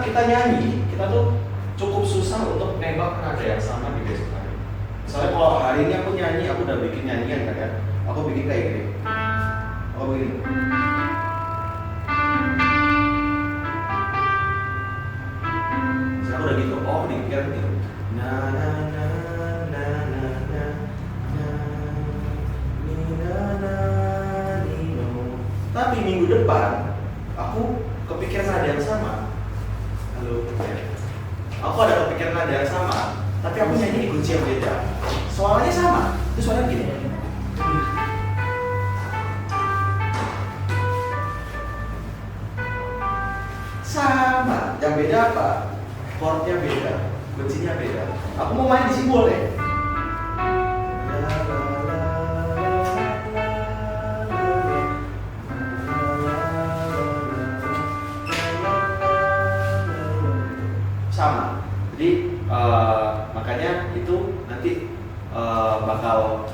kita nyanyi, kita tuh cukup susah untuk nembak nada yang sama di besok hari. Misalnya kalau hari ini aku nyanyi, aku udah bikin nyanyian kan ya. Aku bikin kayak gini. Aku begini. Misalnya aku udah gitu, oh di pikiran gitu. Na na na na na na na ni na na ni no. Tapi minggu depan aku kepikiran nada yang sama. Halo, aku ada kepikiran nada yang sama, tapi aku nyanyi di kunci yang beda. Suaranya sama, itu suaranya gini. Sama, yang beda apa? Chordnya beda, kuncinya beda. Aku mau main di sini boleh. Sama. Jadi makanya itu nanti bakal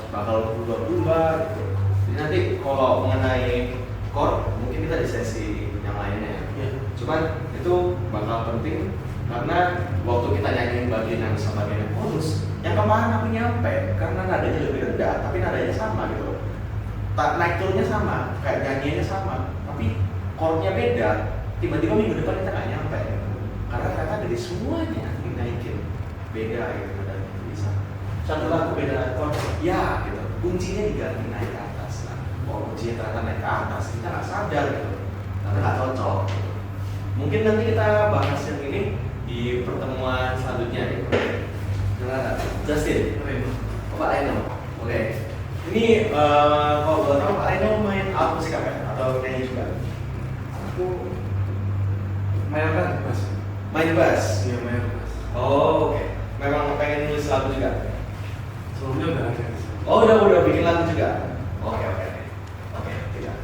berubah gitu. Jadi nanti kalau mengenai chord mungkin kita di sesi yang lainnya. Cuman itu bakal penting karena waktu kita nyanyiin bagian yang sama bagian yang chorus, yang kemarin aku nyampe karena nadanya lebih rendah tapi nadanya sama gitu. Naik turunnya sama, kayak nyanyiannya sama, tapi chordnya beda. Tiba-tiba minggu depan kita nggak nyampe karena ternyata dari semuanya dinaikin beda gitu nadanya bisa. Satu lagu beda chord, ya gitu. Kuncinya diganti naik ke atas. Nah, kalau kuncinya ternyata naik ke atas, kita nggak sadar gitu, karena nggak cocok. Gitu. Mungkin nanti kita bahas yang ini di pertemuan selanjutnya nih. Gimana? Justin, Pak Aino. Oke. Ini kalau boleh tahu Pak Aino main alat musik apa ya? Atau nyanyi juga? Aku main bass. Main bass? Iya, main bass. Oh, oke. Memang pengen nulis lagu juga? Sebelumnya udah ada. Oh, udah bikin lagu juga? Oke, tidak.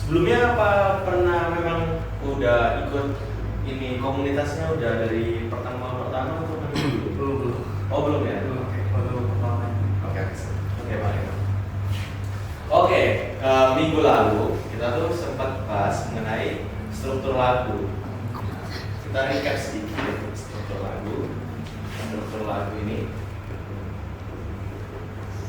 Sebelumnya apa pernah memang udah ikut ini komunitasnya udah dari pertemuan pertama atau Belum. Oh, belum ya? Belum. Baru pertama. Oke, Pak. Oke, minggu lalu kita tuh sempat bahas mengenai struktur lagu. Kita recap sedikit struktur lagu ini.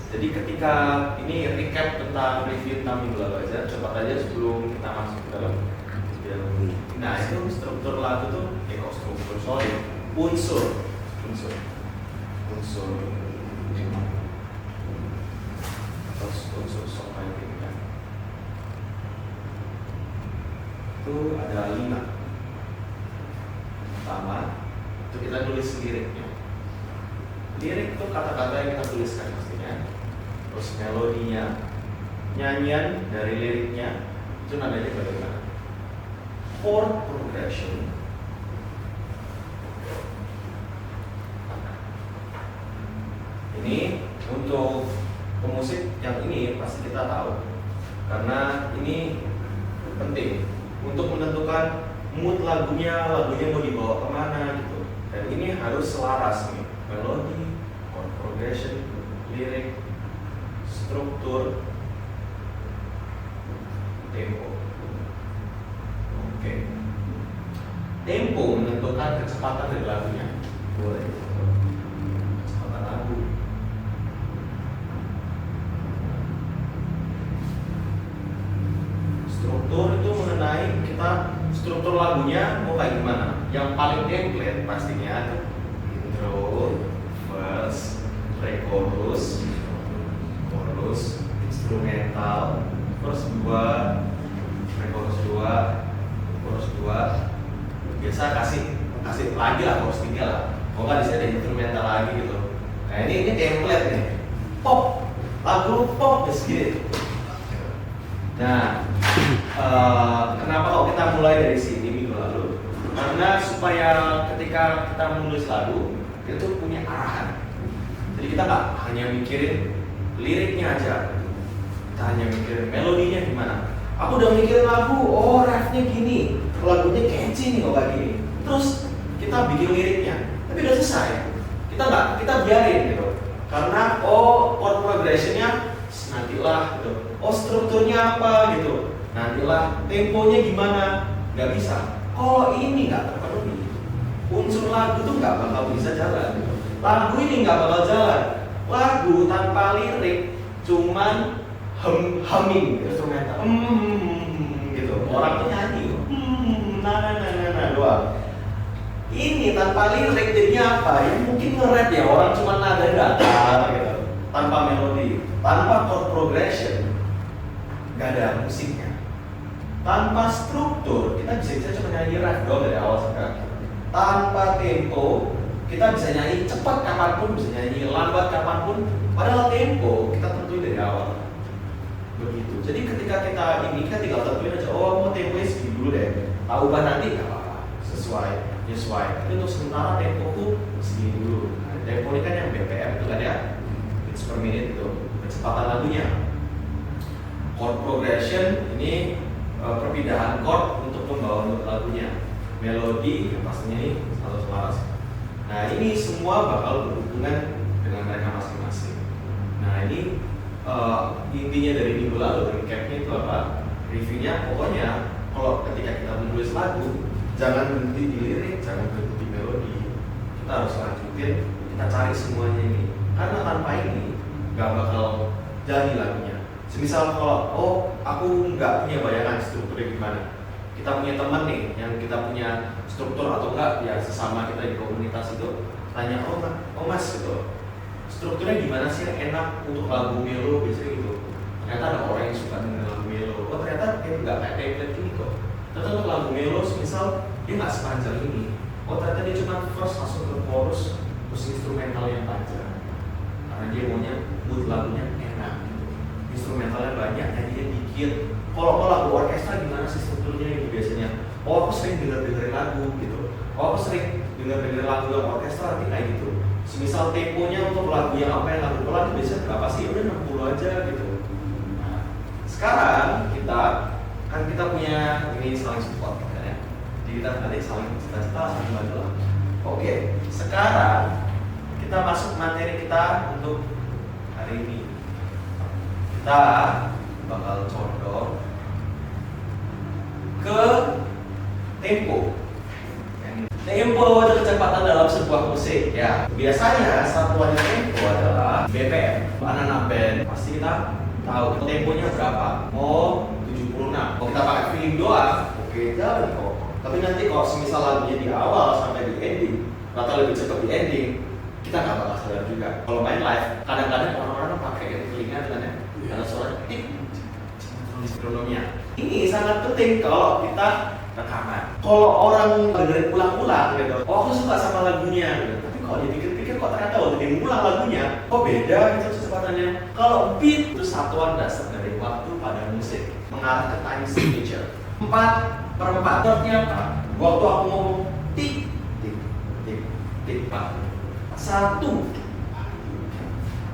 Jadi ketika ini recap tentang review tentang minggu lalu aja, cepat aja sebelum kita masuk ke dalam. Nah itu struktur lagu tuh, unsur songwriting kan. Itu ada 5. Pertama, itu kita tulis liriknya. Lirik itu kata-kata yang kita tuliskan pastinya. Terus melodinya, nyanyian dari liriknya, itu nadanya bagaimana. Chord progression. Ini untuk pemusik yang ini pasti kita tahu karena ini penting untuk menentukan mood lagunya mau dibawa kemana gitu. Dan ini harus selaras nih, melodi, chord progression, lirik, struktur, tempo. Oke. Tempo menentukan kecepatan dari lagunya. Boleh. Kecepatan lagu. Struktur itu mengenai kita struktur lagunya mau kayak gimana. Yang paling template pastinya itu intro, verse, pre-chorus, chorus, instrumental, verse 2, pre-chorus 2, chorus 2. Biasa kasih lagi lah chorus 3 lah. Kalau nggak di sini ada instrumental lagi gitu. Nah ini template nih. Pop, lagu pop gitu. Nah, kenapa kok kita mulai dari sini minggu lalu? Karena supaya ketika kita menulis lagu itu punya arahan. Jadi kita nggak hanya mikirin liriknya aja, kita hanya mikirin melodinya gimana. Aku udah mikirin lagu, oh refnya gini, lagunya catchy nih kok kayak gini. Terus kita bikin liriknya, tapi udah selesai. Kita biarin gitu. Karena chord progressionnya nantilah gitu. Oh strukturnya apa gitu. Nantilah temponya gimana. Nggak bisa. Kalau ini nggak terpenuhi, unsur lagu tuh nggak bakal bisa jalan. Lagu ini nggak bakal jalan. Lagu tanpa lirik, cuman humming, Instrumental. gitu. Orang tuh nyanyi, doang. Ini tanpa lirik jadinya apa? Ya mungkin nge-rap ya, orang cuma nada datar gitu, tanpa melodi, tanpa chord progression, nggak ada musiknya. Tanpa struktur, kita bisa cuma nyanyi rap doang dari awal sampai akhir. Tanpa tempo, kita bisa nyanyi cepat kapanpun, bisa nyanyi lambat kapanpun. Padahal tempo kita tentuin dari awal. Begitu. Jadi ketika kita ini kita tinggal tentuin aja, oh mau temponya segini dulu deh. Tak ubah nanti nggak apa-apa, sesuai. Tapi untuk sementara tempoku segini dulu. Nah, tempo ini kan yang BPM itu kan ya, beats per minute itu, kecepatan lagunya. Chord progression ini perpindahan chord untuk membawa lagunya, melodi yang pastinya ini satu selaras. Nah ini semua bakal berhubungan dengan mereka masing-masing. Nah ini intinya dari minggu lalu, recapnya itu apa? Reviewnya pokoknya kalau ketika kita menulis lagu, jangan berhenti di lirik, jangan berhenti di melodi. Kita harus lanjutin, kita cari semuanya ini. Karena tanpa ini nggak bakal jadi lagunya. Semisal kalau, oh aku nggak punya bayangan strukturnya gimana. Kita punya teman nih, yang kita punya struktur atau enggak, ya sesama kita di komunitas itu, tanya, oh mas gitu, strukturnya gimana sih yang enak untuk lagu melo biasanya gitu. Ternyata ada orang yang suka dengan lagu melo. Oh ternyata nggak kayak template ini kok. Ternyata untuk lagu melo, semisal dia nggak sepanjang ini. Oh ternyata dia cuma first langsung ke chorus, terus instrumental yang panjang. Karena dia maunya mood lagunya enak. Instrumentalnya banyak, nyanyinya dikit. Kalau lagu orkestra gimana sih strukturnya itu biasanya? Oh aku sering dengerin lagu gitu. Oh aku sering dengerin lagu yang orkestra nanti kayak gitu. Semisal temponya untuk lagu yang apa yang lagu pelan biasanya berapa sih? Udah 60 aja gitu. Nah, sekarang kita punya ini saling support kan ya. Jadi kita nanti saling cita-cita, saling bantu lah. Oke, sekarang kita masuk materi kita untuk hari ini. Kita bakal condong ke tempo. Tempo itu kecepatan dalam sebuah musik ya. Biasanya satuannya tempo adalah BPM. Anak-anak band pasti kita tahu temponya berapa. Oh 76. Kalau kita pakai feeling doang, oke jalan kok. Tapi nanti kalau semisal lagunya di awal sampai di ending, atau lebih cepat di ending, kita nggak bakal sadar juga. Kalau main live, kadang-kadang orang-orang pakai telinga dengan ada suara tik metronomnya. Ini sangat penting kalau kita rekaman. Kalau orang dengerin ulang-ulang gitu, oh aku suka sama lagunya gitu. Tapi kalau dipikir-pikir kok ternyata waktu dia ngulang lagunya, kok beda gitu kecepatannya. Kalau beat itu satuan dasar dari waktu pada musik, mengarah ke time signature. 4/4. Artinya apa? Waktu aku ngomong tik tik tik tik 4. 1.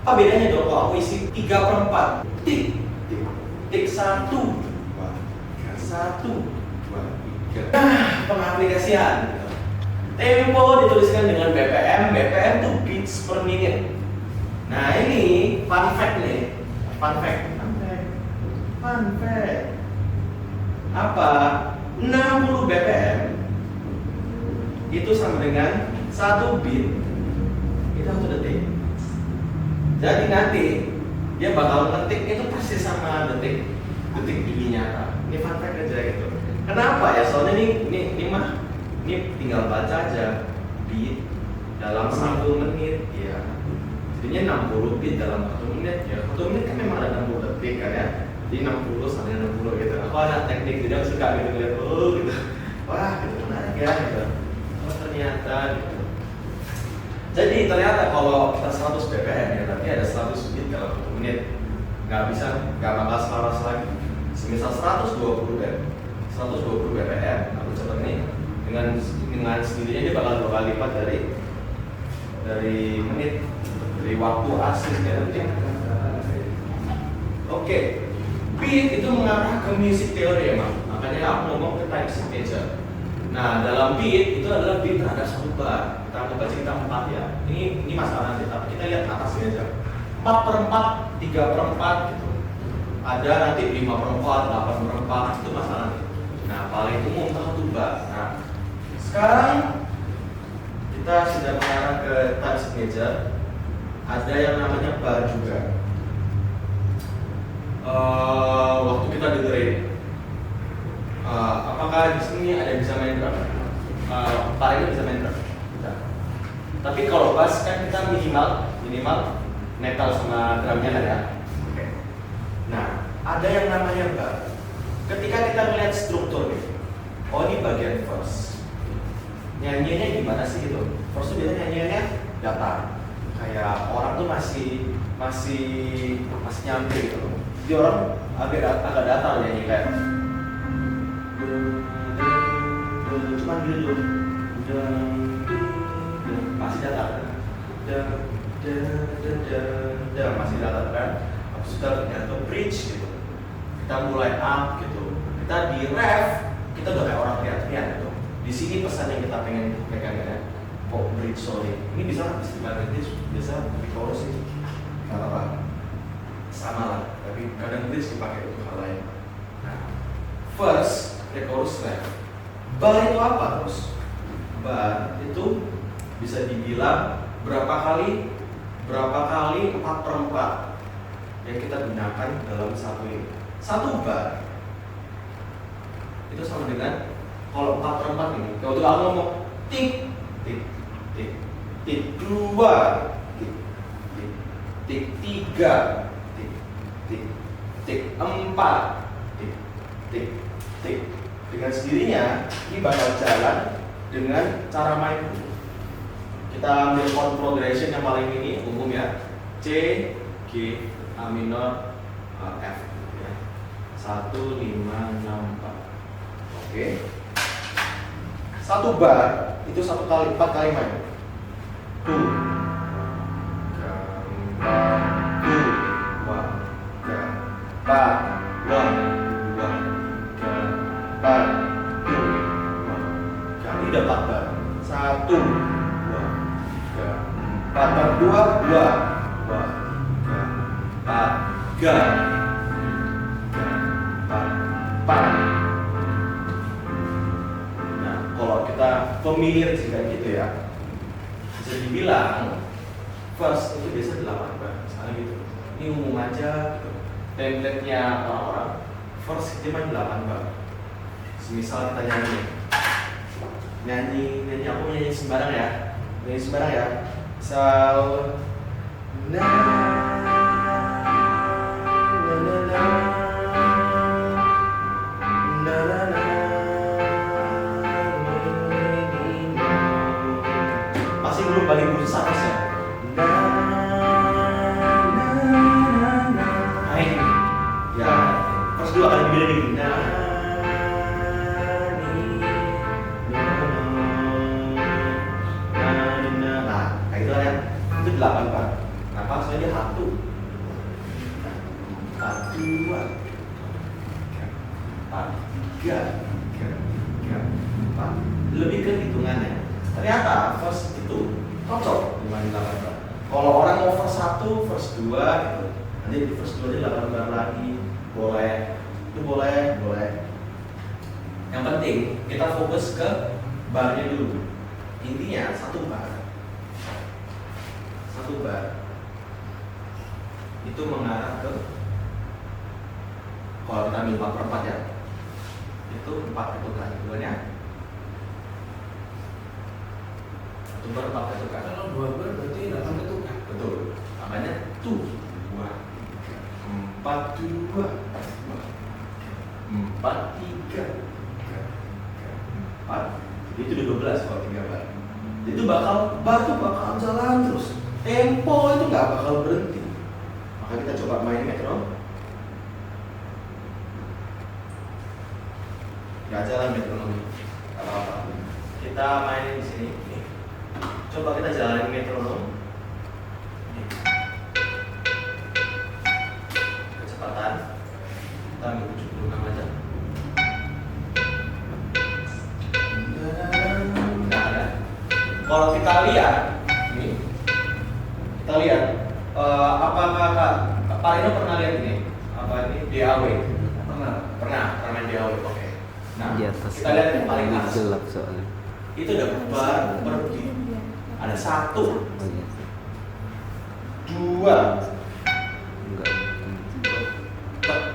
Apa bedanya dong kalau aku isi 3/4? Tik tik tik 1 2 3 1 2 3. Nah, pengaplikasian. Tempo dituliskan dengan BPM. BPM itu beats per minute. Nah ini fun fact nih. Fun fact. Apa? 60 BPM itu sama dengan 1 beat itu 1 detik. Jadi nanti dia bakal ngetik itu pasti sama detik dunia nyata. Ini fun fact aja gitu. Kenapa ya? Soalnya ini tinggal baca aja beat dalam 1 menit ya. Jadinya 60 beat dalam 1 menit ya. 1 menit kan memang ada 60 detik kan ya. Jadi 60 sampai 60 gitu. Aku ada teknik tidak suka gitu lihat gitu. Wah, gitu menarik ya gitu. Oh ternyata gitu. Jadi ternyata kalau kita 100 BPM ya berarti ada 100 beat dalam 1 menit. Nggak bakal selaras lagi. Semisal 120 BPM, aku coba nih dengan sendirinya dia bakal 2 kali lipat dari menit, dari waktu aslinya nanti. Oke, beat itu mengarah ke music theory ya, makanya aku ngomong ke time signature. Nah, dalam beat itu adalah beat terhadap 1 bar. Kita anggap aja kita 4 ya. Ini masalah nanti, tapi kita lihat atasnya aja. 4/4, 3/4 gitu. Ada nanti 5/4, 8/4 itu masalah nanti. Nah, paling umum 1 bar. Nah, Sekarang kita sudah mengarah ke time signature. Ada yang namanya bar juga. Waktu kita dengerin, apakah di sini ada yang bisa main drum? Pak ini bisa main drum. Bisa. Tapi kalau bass kan kita minimal metal sama drumnya lah ya. Oke. Nah, ada yang namanya bar. Ketika kita melihat struktur nih, oh ini bagian verse. Nyanyiannya gimana sih gitu? Verse itu biasanya nyanyiannya datar. Kayak orang tuh masih nyampe gitu loh. Jadi orang agak datar nyanyi kayak cuma gitu masih datar masih datar kan. Sudah kita ke bridge gitu, kita mulai up gitu, kita di ref kita udah kayak orang teriak-teriak gitu. Di sini pesan yang kita pengen pegang ya, kok bridge sorry ini bisa nggak istilah bridge biasa di chorus sih nggak apa-apa sama lah, tapi kadang bridge dipakai untuk hal lain. Nah, first chorus ref. Bar itu apa terus? Bar itu bisa dibilang berapa kali 4/4 yang kita gunakan dalam satu bar itu sama dengan kalau 4/4 ini. Kalau tuh aku ngomong tik tik tik tik 2 tik tik tik 3 tik tik tik 4 tik tik tik dengan sendirinya ini bakal jalan dengan cara main. Kita ambil chord progression yang paling ini umum ya, C, G, A minor, F ya. 1, 5, 6, 4. Oke. Satu bar itu 4 kali main. 2 ini udah 4 bar. 1 2 3 4 bar 2 Nah, kalau kita familiar jika gitu ya, bisa dibilang first itu biasa 8 bar, misalnya gitu. Ini umum aja gitu. Template-nya orang-orang first itu main 8 bar. Misal kita nyanyi aku nyanyi sembarang ya. So masih belum paling susah mas ya. Nah ini ya pas 2 kali beda nih. Itu 8 bar. Nah, pas dia 1 2 4 lebih ke hitungannya. Ternyata verse itu cocok dengan 8 bar. Kalau orang mau verse 1, verse 2 gitu. Nanti di verse 2 dia 8 bar lagi. Boleh. Itu boleh. Yang penting kita fokus ke barnya dulu. Intinya 1 bar itu mengarah ke, kalau kita ambil 4/4 ya, itu 4 ketukan keduanya 1 bar 4 ketukan. Kalau 2 bar berarti 8 ketukan. Betul, makanya 2 4 2 4 3 4 itu udah 12 kalau 3 bar. Itu bar tuh bakal jalan terus. Tempo itu nggak bakal berhenti. Maka kita coba main metronome. Nggak jalan metronome. Nggak apa-apa. Kita main di sini. Coba kita jalanin metronome. Kecepatan. Kita ambil 76 aja. Nah, ya. Kalau kita lihat apakah Pak Rino pernah lihat ini? Apa ini? DAW? Pernah main DAW, oke. Nah, Di atas kita lihat yang paling atas. gelap soalnya. itu ada bar per beat. Ada 1, 2,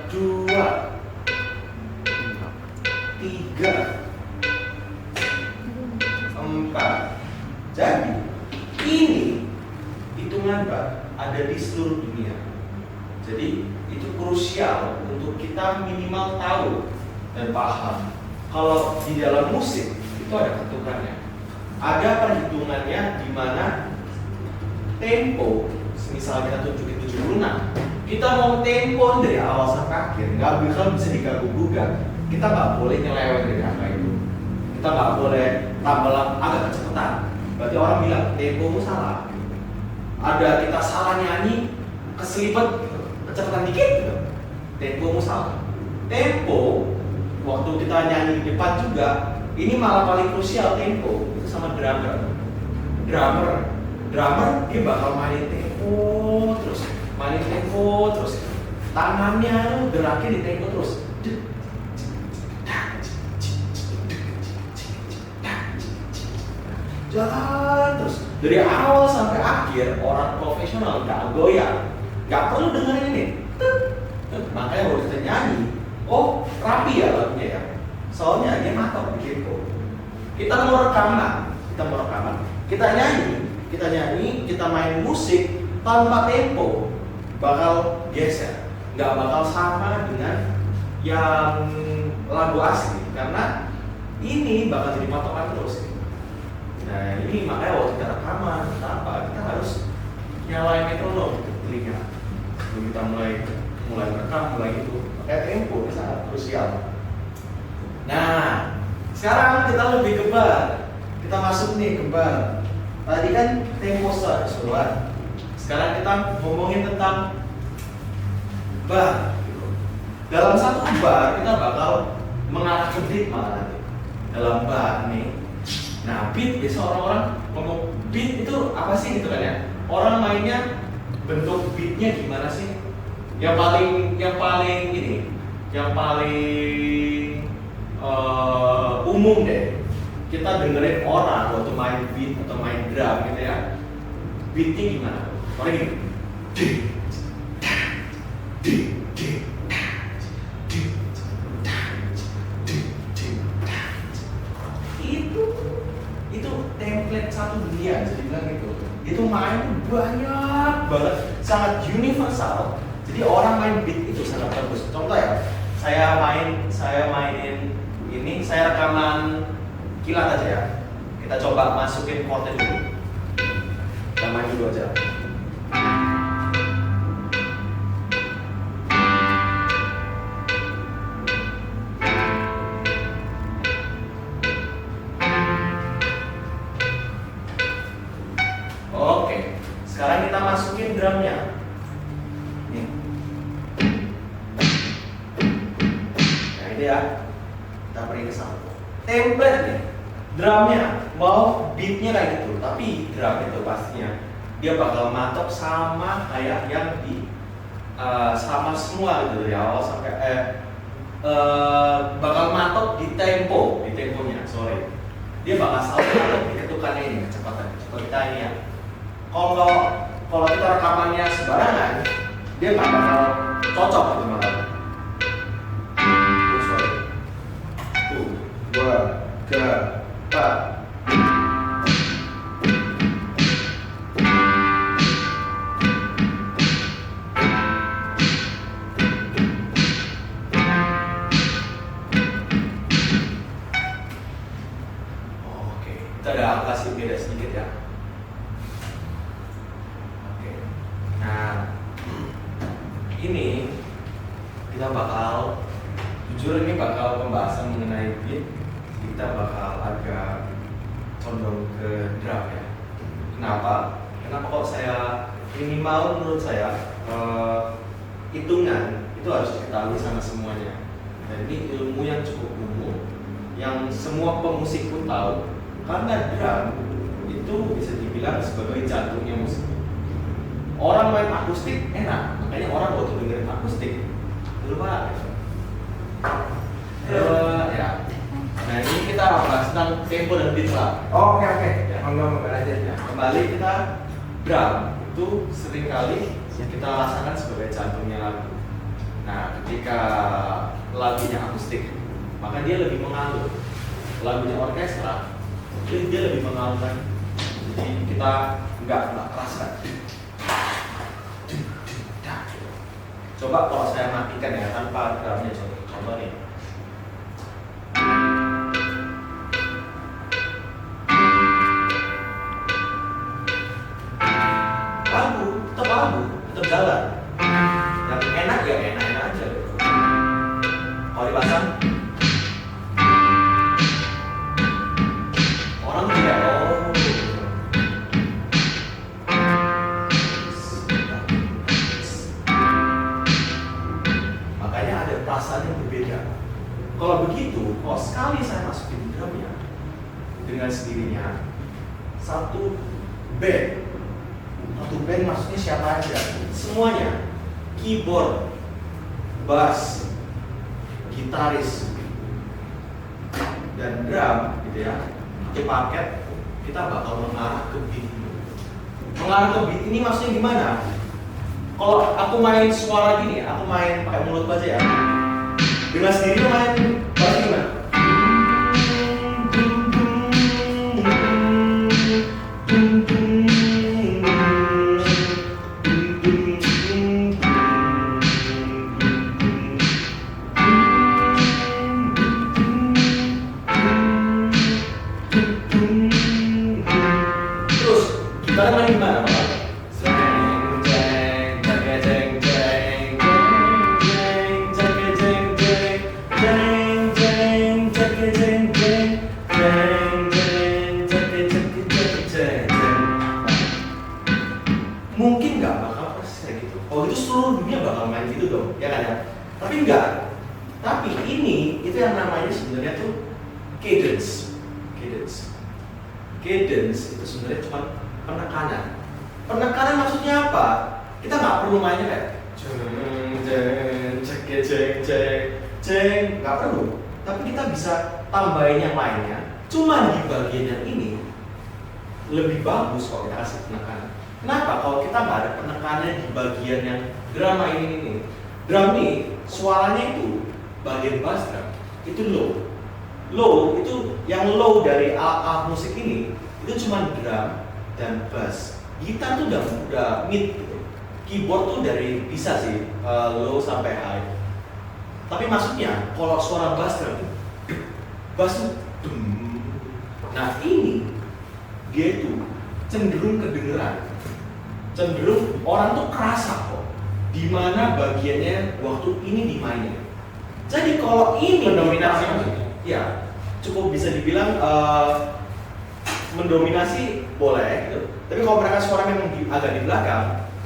2, 3, 4. Jadi ini hitungan bar ada di seluruh dunia. Jadi itu krusial untuk kita minimal tahu dan paham. Kalau di dalam musik itu ada ketukannya, ada perhitungannya di mana tempo, misalnya kita tunjukin 76, kita mau tempo dari awal sampai akhir, nggak bisa diganggu gugat. Kita nggak boleh nyeleweng dari angka itu. Kita nggak boleh tambah agak kecepatan. Berarti orang bilang tempomu salah. Ada kita salah nyanyi, keselipet kecepatan dikit, gitu. Tempomu salah. Tempo waktu kita nyanyi di depan juga, ini malah paling krusial tempo itu sama drummer. Drummer dia bakal mainin tempo terus, tangannya geraknya di tempo terus. Jalan terus dari awal sampai akhir. Orang profesional nggak goyang, nggak perlu dengerin ini. Makanya kalau kita nyanyi, oh rapi ya lagunya ya, soalnya dia matok di tempo. Kita mau rekaman, kita nyanyi, kita main musik tanpa tempo bakal geser, nggak bakal sama dengan yang lagu asli, karena ini bakal jadi patokan terus. Nah ini makanya waktu kita rekaman, kita harus nyalain metronom di telinga sebelum kita mulai rekam, mulai itu. Makanya tempo ini sangat krusial. Nah sekarang kita lebih ke bar, kita masuk nih ke bar. Tadi kan tempo keseluruhan, sekarang kita ngomongin tentang bar. Dalam satu bar kita bakal mengarah ke beat malah nanti dalam bar nih. Nah beat, biasa orang-orang ngomong beat itu apa sih gitu kan ya. Orang mainnya bentuk beatnya gimana sih? Yang paling umum deh. Kita dengerin orang waktu main beat atau main drum gitu ya. Beatnya gimana? Orang gini. Itu template satu dunia, jadi bilang gitu. Itu main banyak banget, sangat universal. Jadi orang main beat itu sangat bagus. Contoh ya, saya mainin ini, saya rekaman kilat aja ya. Kita coba masukin chordnya dulu. Kita main dulu aja. Oke, sekarang kita masukin drumnya. Nih. Nah ini ya, kita pergi ke sana. Template nih, drumnya mau beatnya kayak gitu, tapi drum itu pastinya dia bakal matok sama kayak yang di sama semua gitu dari awal sampai bakal matok di temponya, sorry. Dia bakal selalu matok di ketukannya ini, kecepatan. Coba kita ini ya. Kalau kita rekamannya sembarangan, dia nggak bakal cocok gitu malah. Sorry. 1, 2, 3, 4. Oke, kita ada kasih beda sedikit ya. Nah, ini kita bakal, jujur ini bakal pembahasan mengenai beat. Kita bakal agak condong ke drum ya. Kenapa? Kalau saya minimal menurut saya hitungan itu harus diketahui sama semuanya. Dan ini ilmu yang cukup umum, yang semua pemusik pun tahu. Karena drum itu bisa dibilang sebagai jantungnya musik. Orang main akustik enak, makanya orang waktu dengerin akustik lupa. Ya. Nah ini kita bahas tentang tempo dan beat lah. Oh, oke. Ya. Ngomong aja. Ya, kembali kita drum itu seringkali kita rasakan sebagai jantungnya lagu. Nah, ketika lagunya akustik, maka dia lebih mengalur. Lagunya orkestra, dia lebih mengalur lagi. Jadi kita nggak kerasa. Coba kalau saya matikan ya tanpa drumnya, coba nih. Lagu, tetap jalan. Yang enak ya enak aja. Kalau dipasang, orang tidak makanya ada perasaan yang berbeda. Kalau begitu, kalau sekali saya masukin drumnya dengan sendirinya, satu band maksudnya siapa aja? Semuanya, keyboard, bass, gitaris, dan drum, gitu ya. Itu paket, kita bakal mengarah ke beat. Mengarah ke beat ini maksudnya gimana? Kalau aku main suara gini, aku main pakai mulut aja ya. Dengan sendiri main bass gimana? Kita main gimana, Pak? Mungkin nggak bakal persis kayak gitu. Oh itu seluruh dunia bakal main gitu dong, ya kan ya? Tapi enggak. Tapi ini itu yang namanya sebenarnya tuh cadence. Cadence itu sebenarnya cuma penekanan. Penekanan maksudnya apa? Kita nggak perlu mainnya kayak jeng, nggak perlu. Tapi kita bisa tambahin yang lainnya. Cuman di bagian yang ini lebih bagus kalau kita kasih penekanan. Kenapa? Kalau kita nggak ada penekanannya di bagian yang drama ini. Drum ini suaranya itu bagian bass drum itu low. Low itu yang low dari alat musik ini itu cuma drum dan bass. Gitar tuh udah mid gitu. Keyboard tuh dari bisa sih low sampai high. Tapi maksudnya kalau suara bass drum, bass tuh nah ini dia tuh cenderung kedengeran. Cenderung orang tuh kerasa kok di mana bagiannya waktu ini dimainin. Jadi kalau ini mendominasi ya cukup bisa dibilang mendominasi boleh gitu. Tapi kalau mereka suara memang agak di belakang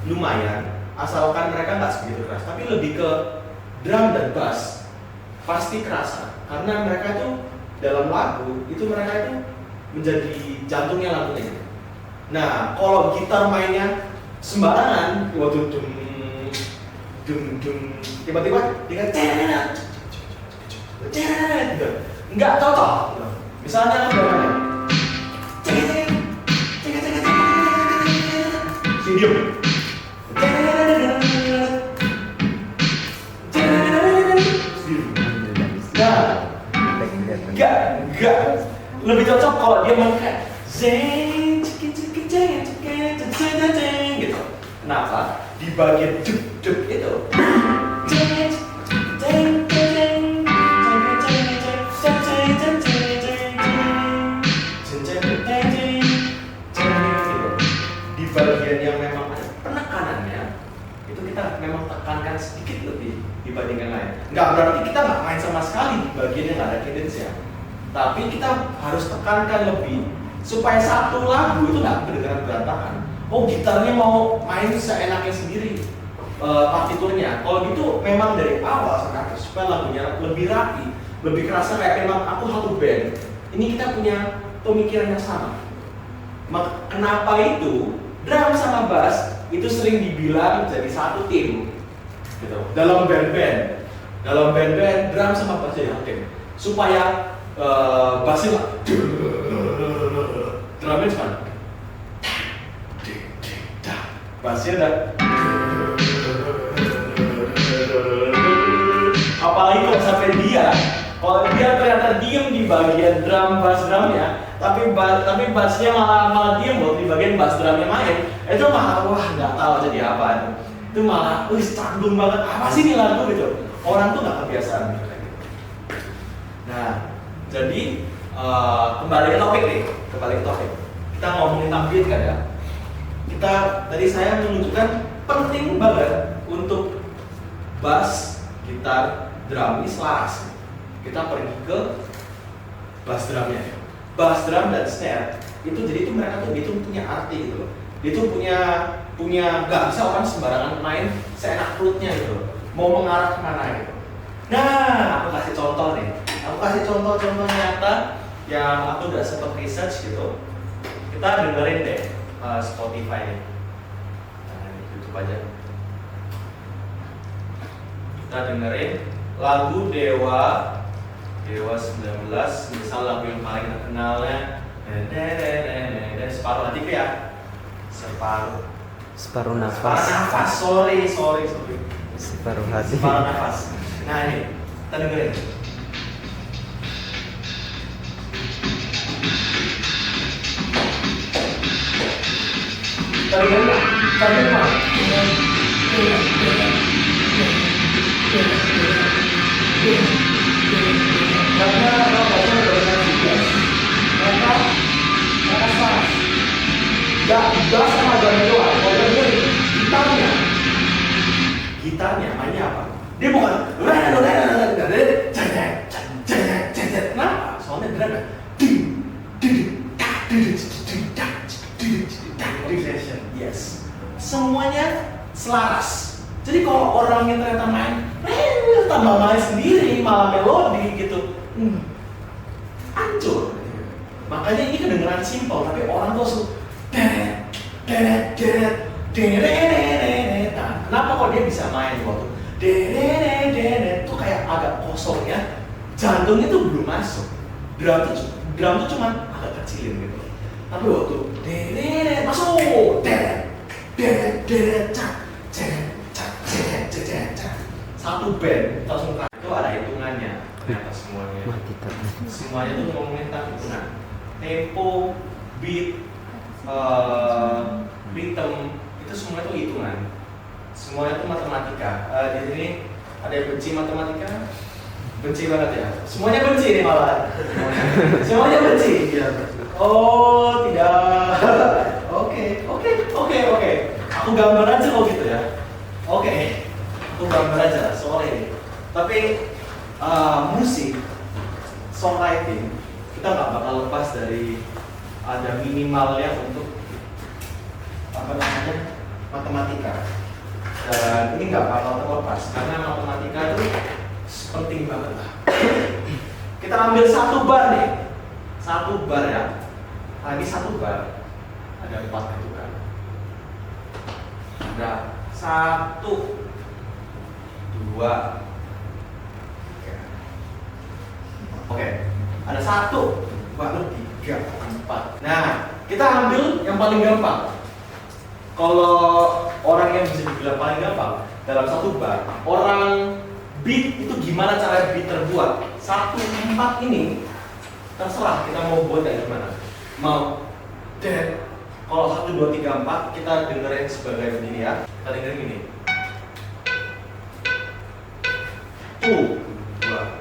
lumayan, asalkan mereka nggak segitu keras. Tapi lebih ke drum dan bass pasti kerasa karena mereka tuh dalam lagu itu mereka itu menjadi jantungnya lagunya. Nah kalau gitar mainnya sembarangan, waktu tiba-tiba dia gitu, nggak cocok. Misalnya berapa? Diem. Enggak. Lebih cocok kalau dia main kayak gitu. Kenapa? Di bagian duk itu di bagian yang memang ada penekanannya itu kita memang tekankan sedikit lebih dibandingkan lain. Nggak berarti kita nggak main sama sekali di bagian yang nggak ada cadence ya. Tapi kita harus tekankan lebih supaya satu lagu itu nggak kedengaran berantakan. Oh gitarnya mau main seenaknya sendiri partiturnya. Kalau gitu memang dari awal sampai akhir supaya lagunya lebih rapi, lebih kerasa kayak memang aku satu band. Ini kita punya pemikiran yang sama. Kenapa itu drum sama bass itu sering dibilang jadi satu tim gitu. Dalam band-band drum sama bass jadi satu tim supaya bassnya drumnya cuma bassnya ada. Apalagi kalau sampai kalau dia ternyata diem di bagian drum bass drumnya, tapi bassnya malah diem loh di bagian bass drumnya main, itu malah wah nggak tahu jadi apa itu malah canggung banget, apa sih ini lagu gitu, orang tuh nggak kebiasaan gitu. Nah jadi kembali ke topik, kita ngomongin tentang beat kan ya. Tadi saya menunjukkan penting banget untuk bass, gitar, drum ini selaras. Kita pergi ke bass drumnya. Bass drum dan snare itu jadi itu mereka tuh itu punya arti gitu loh. Dia tuh punya nggak bisa orang sembarangan main seenak perutnya gitu loh. Mau mengarah kemana gitu. Nah, aku kasih contoh nih. Aku kasih contoh nyata yang aku udah sempat research gitu. Kita dengerin deh Spotify nih. Nah, ini YouTube aja. Kita dengerin lagu Dewa 19, misal lagu yang paling terkenalnya Separuh Hati ya. Separuh nafas. Sorry. Separuh hati. Separuh nafas. Nah ini, kita dengerin. Kita dengerin. Karena kalau baca dengan juga, mereka salah. Gak sama drum doang. Kalau dengerin gitarnya mainnya apa? Dia bukan kenapa? Soalnya drumnya yes, semuanya selaras. Jadi kalau orang yang ternyata main tambah main sendiri, malah melodi gitu, hancur. Makanya ini kedengeran simpel, tapi orang tuh deret. Nah, kenapa kok dia bisa main waktu deret tuh kayak agak kosong ya, jantungnya tuh belum masuk. Drum tuh cuma agak kecilin gitu. Tapi waktu deret masuk, deret, satu band langsung itu ada hitungannya ternyata semuanya tuh ngomongin tentang hitungan, tempo, beat, rhythm, itu semuanya tuh hitungan, semuanya tuh matematika. Di sini ada yang benci matematika, benci banget ya, semuanya benci nih malah, semuanya benci. Oh tidak, oke, aku gambar aja kok gitu ya. Oke, aku gambar aja, sorry. Tapi musik, songwriting, kita nggak bakal lepas dari ada minimalnya untuk matematika. Dan ini nggak bakal terlepas karena matematika itu penting banget lah. Kita ambil satu bar ya. Nah, ini satu bar ada 4 ketukan. Ada 1, 2, 3. Oke, ada 1, 2, 3, 4. Nah, kita ambil yang paling gampang. Kalau orang yang bisa dibilang paling gampang dalam satu bar, orang beat itu gimana cara beat terbuat? 1, 4 ini terserah kita mau buat kayak gimana. Mau dan kalau 1, 2, 3, 4 kita dengerin sebagai begini ya. Kita dengerin gini. 2, 3,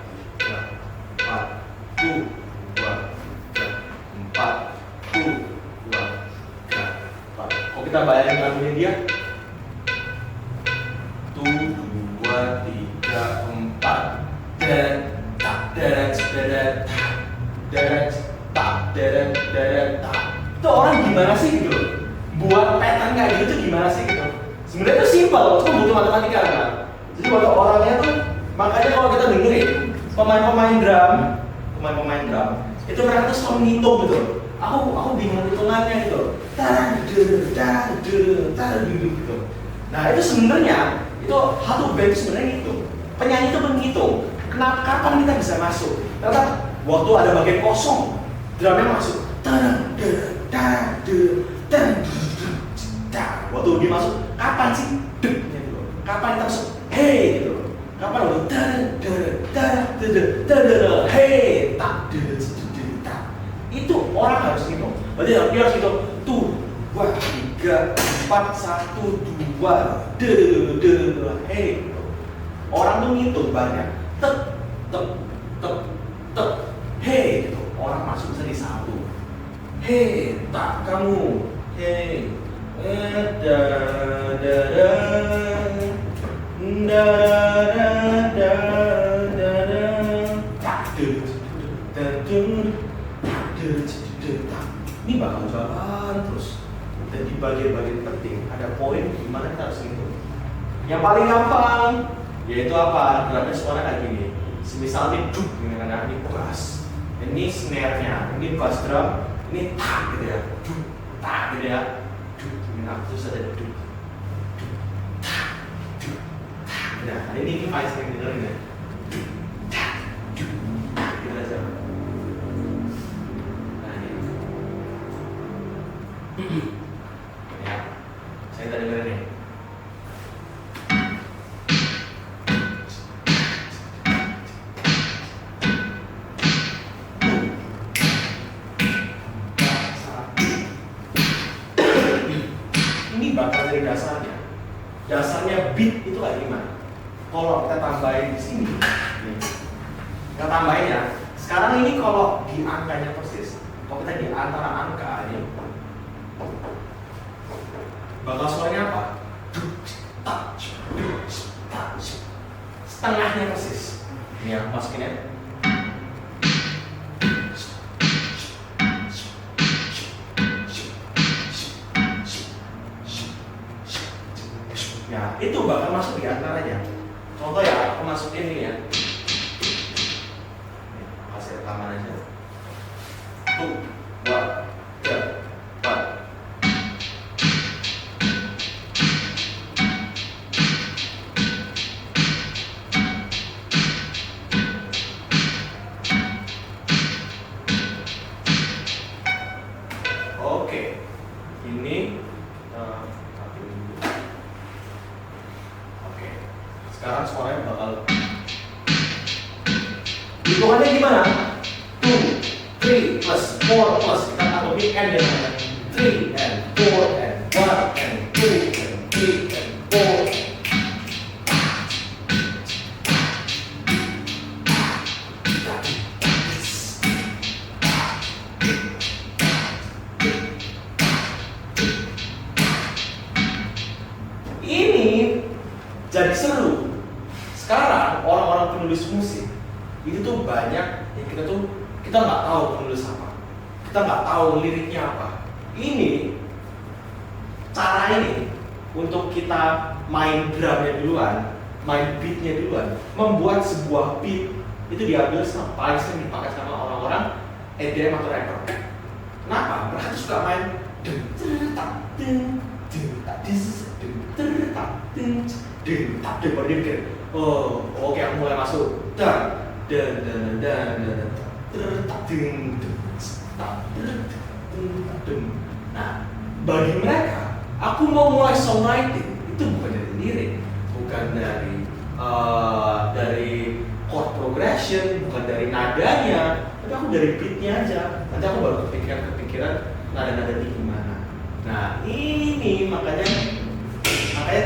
4, 2, 3, 4, 2, 3, 4. Kok kita bayangin lagunya dia? 2, 2, 3, 4 dan tak deret itu orang gimana sih gitu buat pattern kayak gitu tuh gimana sih gitu. Sebenarnya itu simpel, itu butuh matematika kan. Jadi buat orangnya tuh makanya kalau kita dengerin pemain drum itu mereka tuh selalu ngitung gitu. Aku bingung hitungannya gitu. Gitu. Nah itu sebenarnya itu satu band sebenarnya itu penyanyi itu menghitung kenapa kapan kita bisa masuk. Ternyata waktu ada bagian kosong, drumnya masuk. Waktu dia masuk, kapan sih? Kapan kita masuk? Hey gitu. Kapan waktu? Hey, tak. Itu orang harus gitu. Berarti dia harus gitu. 2, 3, 4, 1, 2, hey. Orang tuh ngitung banyak. Tek, hey gitu. Orang masuk bisa di 1. Hey, tak kamu. Hey, ini bakal jalan terus. Dan di bagian-bagian penting ada poin di mana kita harus ngitung. Yang paling gampang yaitu apa? Drumnya suara kayak gini. Semisal ini duk, ini kan ini bass. Ini snare-nya, ini bass drum, ini tak gitu ya. Duk, tak gitu ya. Duk, ini terus ada duk. Tak, duk, tak. Nah, ini paling sering dengerin ya. Duk, tak, duk, tak gitu aja. Nah, ini. Ya, saya tadi dengerin nih. Dasarnya beat itu kayak gimana? Kalau kita tambahin di sini, kita tambahin ya. Sekarang ini kalau di angkanya persis, kalau kita di antara angka ini, bakal suaranya apa? Setengahnya persis. Ini yang masukin ya. Ya, itu bakal masuk di antaranya. Contoh ya, aku masukin ini ya. Kasih rekaman aja. 2, 3, 4. Oke, ini sekarang suaranya bakal hitungannya gimana? 2, 3 plus 4 plus kita taruh di N ya namanya 3 and 4 and 1 and 2 and 3 and 4. Ini jadi seru. Sekarang orang-orang penulis musik itu tuh banyak yang kita nggak tahu penulis apa, kita nggak tahu liriknya apa. Ini cara ini untuk kita main drumnya duluan, main beatnya duluan, membuat sebuah beat itu diambil paling sering dipakai sama orang-orang EDM atau rapper. Kenapa? Mereka suka main baru dia mikir, oh oke aku mulai masuk nah bagi mereka aku mau mulai songwriting itu bukan dari lirik, bukan dari chord progression, bukan dari nadanya, tapi aku dari beatnya aja. Nanti aku baru kepikiran nada-nada di gimana. Nah ini makanya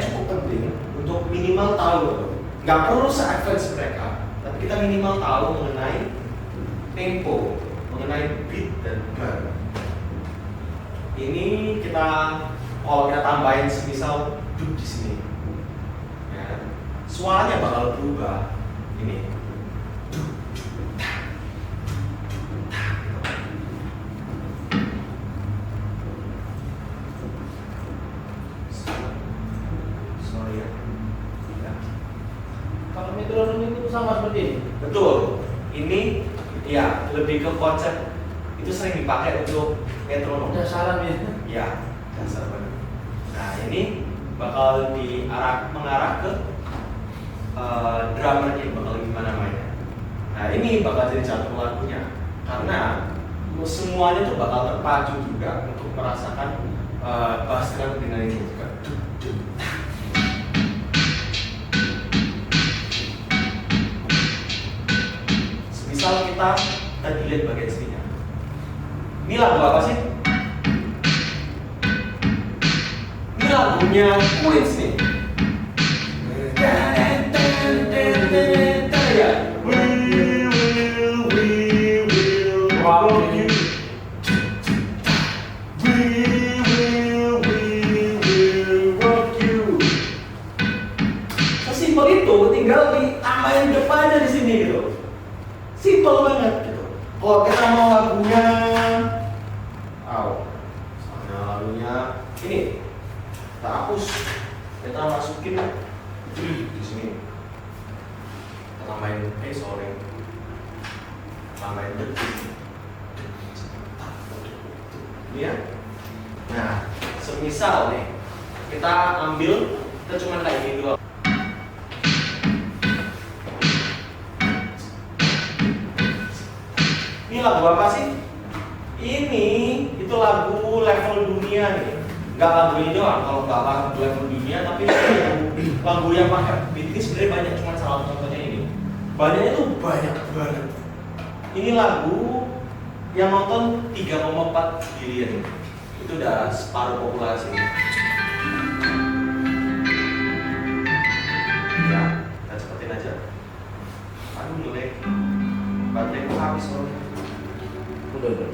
cukup penting untuk minimal tahu, nggak perlu se-advance mereka, tapi kita minimal tahu mengenai tempo, mengenai beat dan bar. Ini kita kalau kita tambahin semisal duk di sini, ya, suaranya bakal berubah. Ini duk, tak, tak, sorry ya. Kalau metronom itu sama seperti ini. Betul. Ini ya lebih ke konsep itu sering dipakai untuk metronom. Dasaran ya. Ya, dasar banget. Nah ini bakal mengarah ke drummernya bakal gimana mainnya. Nah ini bakal jadi catur lagunya karena semuanya tuh bakal terpacu juga untuk merasakan bass drum dengan ini juga. Misal kita delete bagian sininya. Ini lagu apa sih? Ini lagunya Queens nih. Ya. We will rock you. Rock you. Sesimpel itu, tinggal ditambahin depannya di sini gitu. Simple banget gitu. Kalau kita mau lagunya, ini kita hapus, kita masukin di sini. Kita tambahin, tambahin detik. Ini ya. Nah, semisal nih, kita ambil, kita cuma kayak gini doang. Ini lagu apa sih? Ini itu lagu level dunia nih. Gak lagu ini doang, kalau nggak lagu level dunia, tapi lagu yang pakai beat ini sebenarnya banyak, cuma salah satu contohnya ini. Banyaknya tuh banyak banget. Ini lagu yang nonton 3,4 billion. Itu udah separuh populasi. Ya, kita cepetin aja. Aduh, ngelek. Baterai ku habis loh. Udah.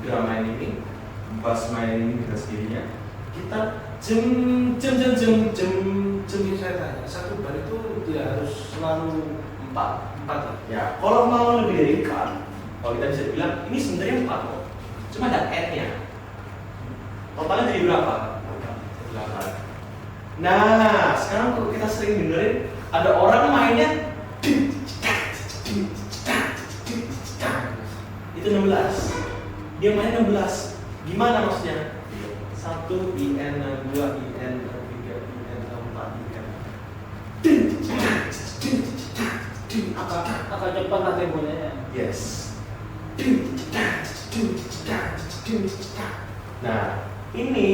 Drum main ini, bass main ini dengan sendirinya. Kita jem. Ini saya tanya, satu bar itu tidak harus selalu 4 Ya, kalau mau lebih dari 4, kalau kita bisa bilang ini sebenarnya 4 kok. Cuma ada add-nya. Totalnya jadi berapa? 8. Nah, sekarang kalau kita sering dengerin ada orang mainnya itu 16. Dia main 16. Gimana maksudnya? 1 IN 2 IN 3 IN 4 IN. Agak cepat lah temponya. Yes. Nah, ini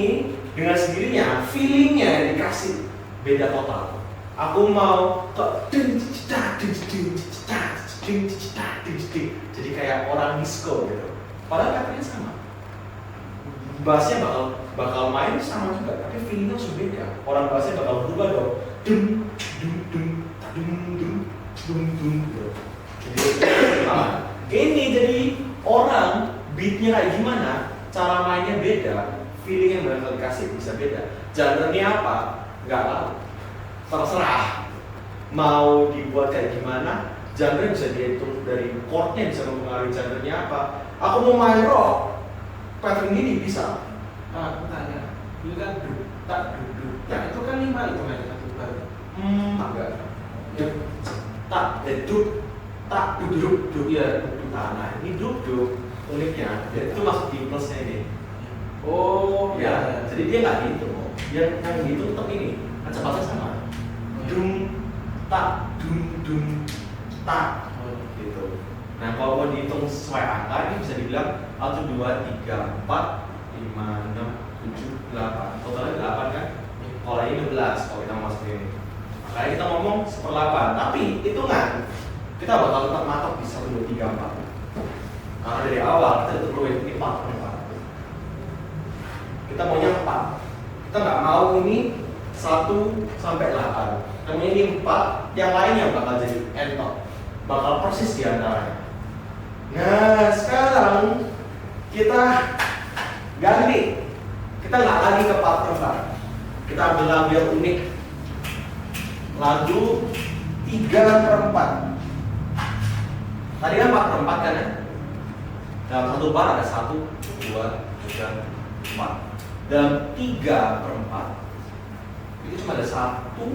dengan sendirinya feelingnya yang dikasih beda total. Aku mau jadi kayak orang disco gitu. Padahal katanya sama. Bassnya bakal main sama juga, tapi feelingnya harus beda. Orang bassnya bakal berubah dong. Gitu. Ini jadi orang beatnya kayak gimana, cara mainnya beda, feeling yang bakal dikasih bisa beda. Genre-nya apa? Nggak tahu. Terserah. Mau dibuat kayak gimana, genre bisa dihitung dari chord-nya, bisa mempengaruhi genre-nya apa. Aku mau main rock, pattern gini bisa. Aku tanya, ini kan tak duduk. Nah itu kan 5 itu aja satu bar. Enggak. Tak duduk, tak duduk, Ya. Nah, ini duduk uniknya, itu masuk di plusnya ini. Oh Ya, jadi dia nggak gitu. Yang gitu tetap ini, kecepatan sama. Tak, tak, gitu. Nah, kalau mau dihitung sesuai angka, ini bisa dibilang 1, 2, 3, 4, 5, 6, 7, 8. Totalnya 8 kan? Kalau ini 16, kalau kita masukin ini. Makanya kita ngomong 1/8, tapi hitungan kita bakal tetap matok di 1, 2, 3, 4. Karena dari awal kita tentuin ini 4/4. Kita maunya 4. Kita nggak mau ini 1 sampai 8. Kita maunya ini 4, yang lainnya bakal jadi entok. Bakal persis di antaranya. Nah, sekarang kita ganti. Kita nggak lagi ke 4/4. Kita ambil lagu yang unik. Lagu 3/4. Tadi kan 4/4 kan ya? Dalam satu bar ada 1, 2, 3, 4. Dalam 3/4 itu cuma ada 1,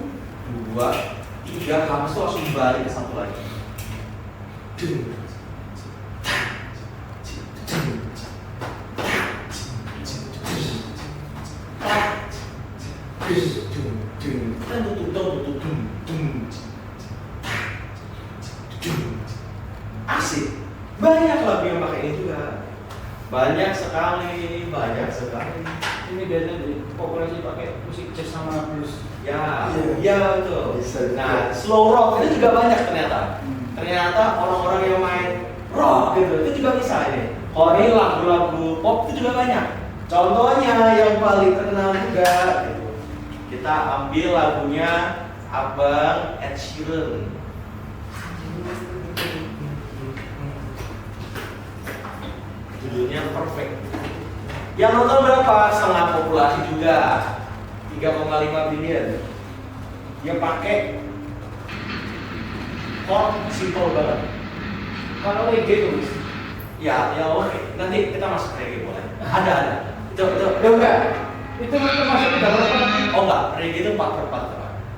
2, 3 habis itu langsung balik ke satu lagi. Asik. Banyak lagu yang pakai ini juga. Banyak sekali. Ini biasanya jadi populasi pakai musik jazz sama blues. Ya, Iya. iya betul. Bisa. Nah, slow rock itu juga banyak ternyata. Ternyata orang-orang yang main rock gitu itu juga bisa ini. Kalau ini lagu-lagu pop itu juga banyak. Contohnya yang paling terkenal juga gitu. Kita ambil lagunya Abang Ed Sheeran. Judulnya Perfect. Yang nonton berapa? Setengah populasi juga. 3,5 billion. Dia pakai chord simple banget. Kalau reggae tuh, Mas. Ya oke. Nanti kita masuk reggae boleh. Ada. Itu. Ya enggak. Itu termasuk tidak berapa? Oh enggak, reggae itu 4/4 Pak.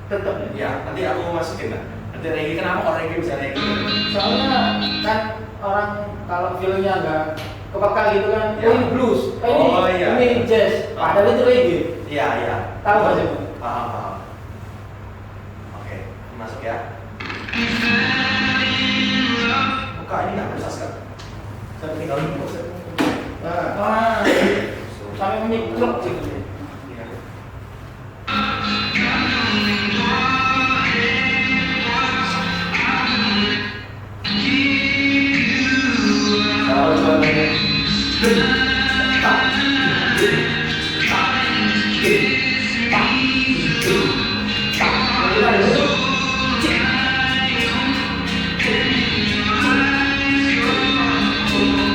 Tetap ya. Ya, nanti aku masukin lah. Nanti reggae kenapa kok reggae bisa reggae? Soalnya kan orang kalau filmnya enggak kepeka gitu kan, Ya. oh ini blues, Oh, iya. ini jazz, padahal itu reggae. Iya. Tahu nggak sih? Paham. Oke, masuk ya. Buka ini nggak bisa sekali. Saya tinggal dulu. Nah, Wah, sampai menyekluk gitu. iya. Kalau coba ini.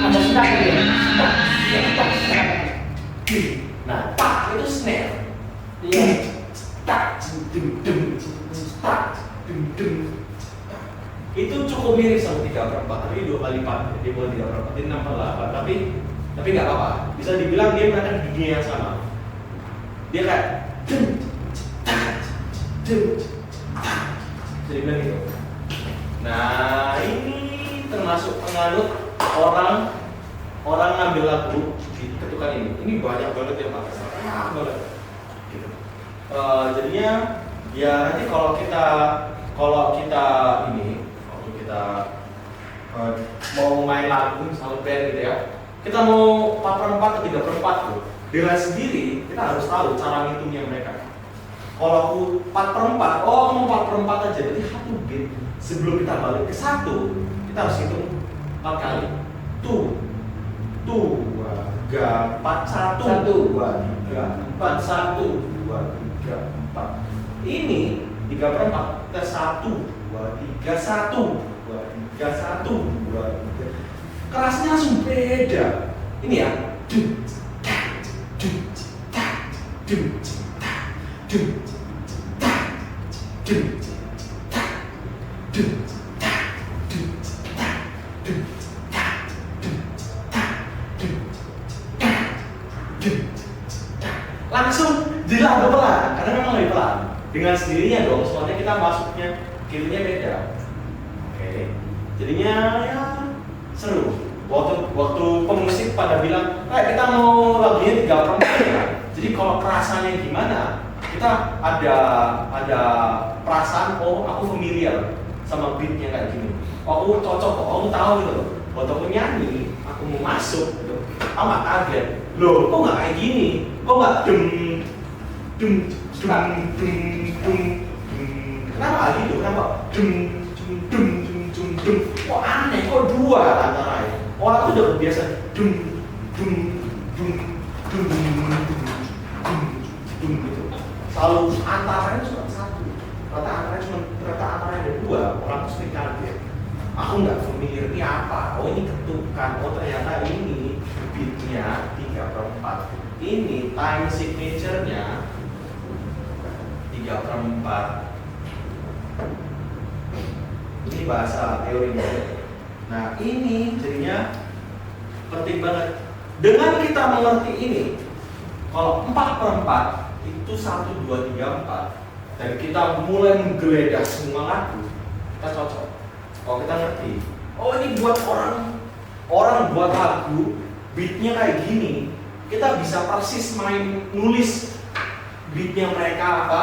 Ada sedak gitu ya. Nah, tak itu snare. Iya. Tak, tak, itu cukup mirip sama 3/4, tapi 2 kali lipat. Dia bukan 3/4, ini 6/8. Tapi nggak apa-apa. Bisa dibilang dia berada di dunia yang sama. Dia kayak bisa dibilang gitu. Nah, ini termasuk penganut orang ngambil lagu di ketukan ini. Ini banyak banget yang pakai banget. Gitu. Jadinya ya nanti kalau kita ini waktu kita mau main lagu misalnya band gitu ya, kita mau 4/4 atau 3/4 tuh dengan sendiri kita harus tahu cara ngitungnya mereka. Kalau aku 4/4, oh mau 4/4 aja, berarti 1 beat sebelum kita balik ke 1 kita harus hitung 4 kali. Tuh 2, 3, 4, 1, 2, 3, 4, 1, 2, 3, 4. Ini 3/4, kita 1, 2, 3, 1, 2, 3, 1, 2, 3. Kerasnya langsung beda. Ini ya. Langsung jadi agak pelan, karena memang lebih pelan. Dengan sendirinya dong, soalnya kita masuknya kirinya beda. Oke, jadinya ya seru. Waktu pemusik pada bilang, kita mau lagunya 3/4 ya. Jadi kalau perasaannya gimana? Kita ada perasaan, oh aku familiar sama beatnya kayak gini. Oh, aku cocok kok, aku tahu gitu loh. Waktu aku nyanyi, aku mau masuk gitu. Aku nggak kaget. Loh, kok nggak kayak gini? Kok nggak dum. Kenapa nggak gitu? Kenapa dum. Kok aneh? Kok 2 antara ini? Orang tuh udah biasa dum gitu. Selalu antaranya cuma 1. Ternyata antaranya ada 2. Orang tuh sering kaget. Aku nggak familiar ini apa. Oh ini ketukan. Oh ternyata ini beatnya 3/4. Ini time signature-nya 3/4. Ini bahasa teorinya. Nah ini jadinya penting banget. Dengan kita mengerti ini, kalau 4/4 itu 1, 2, 3, 4. dan kita mulai menggeledah semua lagu, kita cocok. Kalau kita ngerti, oh ini buat orang buat lagu, beatnya kayak gini, kita bisa persis main nulis beatnya mereka apa,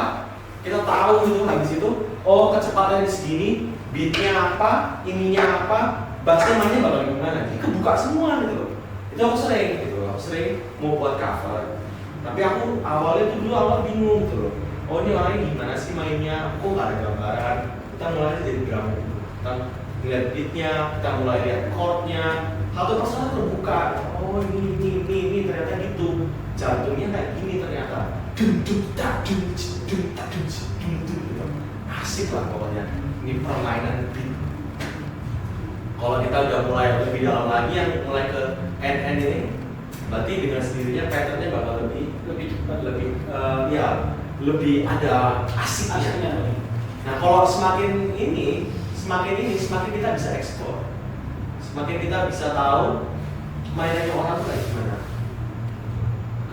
kita tahu itu habis itu, oh kecepatannya segini, beatnya apa, ininya apa, bassnya mainnya bakal gimana, jadi kebuka semua gitu loh. Itu aku sering mau buat cover, tapi aku awalnya tuh dulu bingung gitu loh. Oh ini orangnya gimana sih mainnya, kok gak ada gambaran. Kita mulai dari drum dulu, kita lihat beatnya, kita mulai lihat chordnya, satu persatu terbuka. Oh ini ternyata gitu, jantungnya kayak gini ternyata. Asik lah pokoknya, ini permainan beat. Kalau kita udah mulai lebih dalam lagi, yang mulai ke end ini, berarti dengan sendirinya patternnya bakal lebih cepat, lebih ada asiknya. Nah kalau semakin kita bisa explore, semakin kita bisa tahu mainannya orang tuh kayak gimana.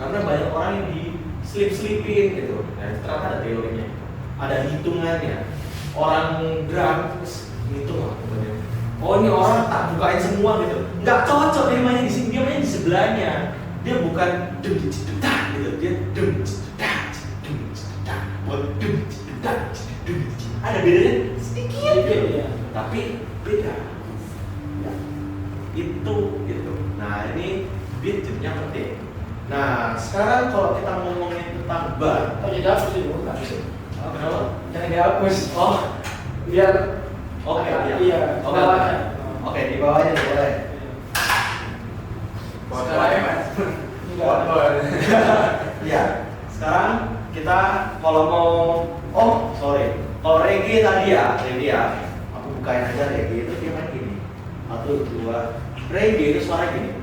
Karena banyak orang yang di slip-slipin gitu. Nah ternyata ada teorinya, ada hitungannya. Orang drum terus ngitung lah pokoknya. Oh ini orang tak bukain semua gitu, nggak cocok dia mainnya di sini, dia mainnya di sebelahnya. Dia bukan gitu, dia ada bedanya sedikit ya, tapi beda ya. Itu gitu. Nah ini beat jadinya penting. Nah sekarang kalau kita ngomongin tentang bar, Oh jadi hapus itu bukan? kenapa? Jangan dihapus. Oh biar Oke, iya. Oke, di bawahnya boleh. Iya. Sekarang kita kalau mau, kalau reggae tadi ya, aku bukain aja reggae itu dia main gini. 1, 2, reggae itu suara gini.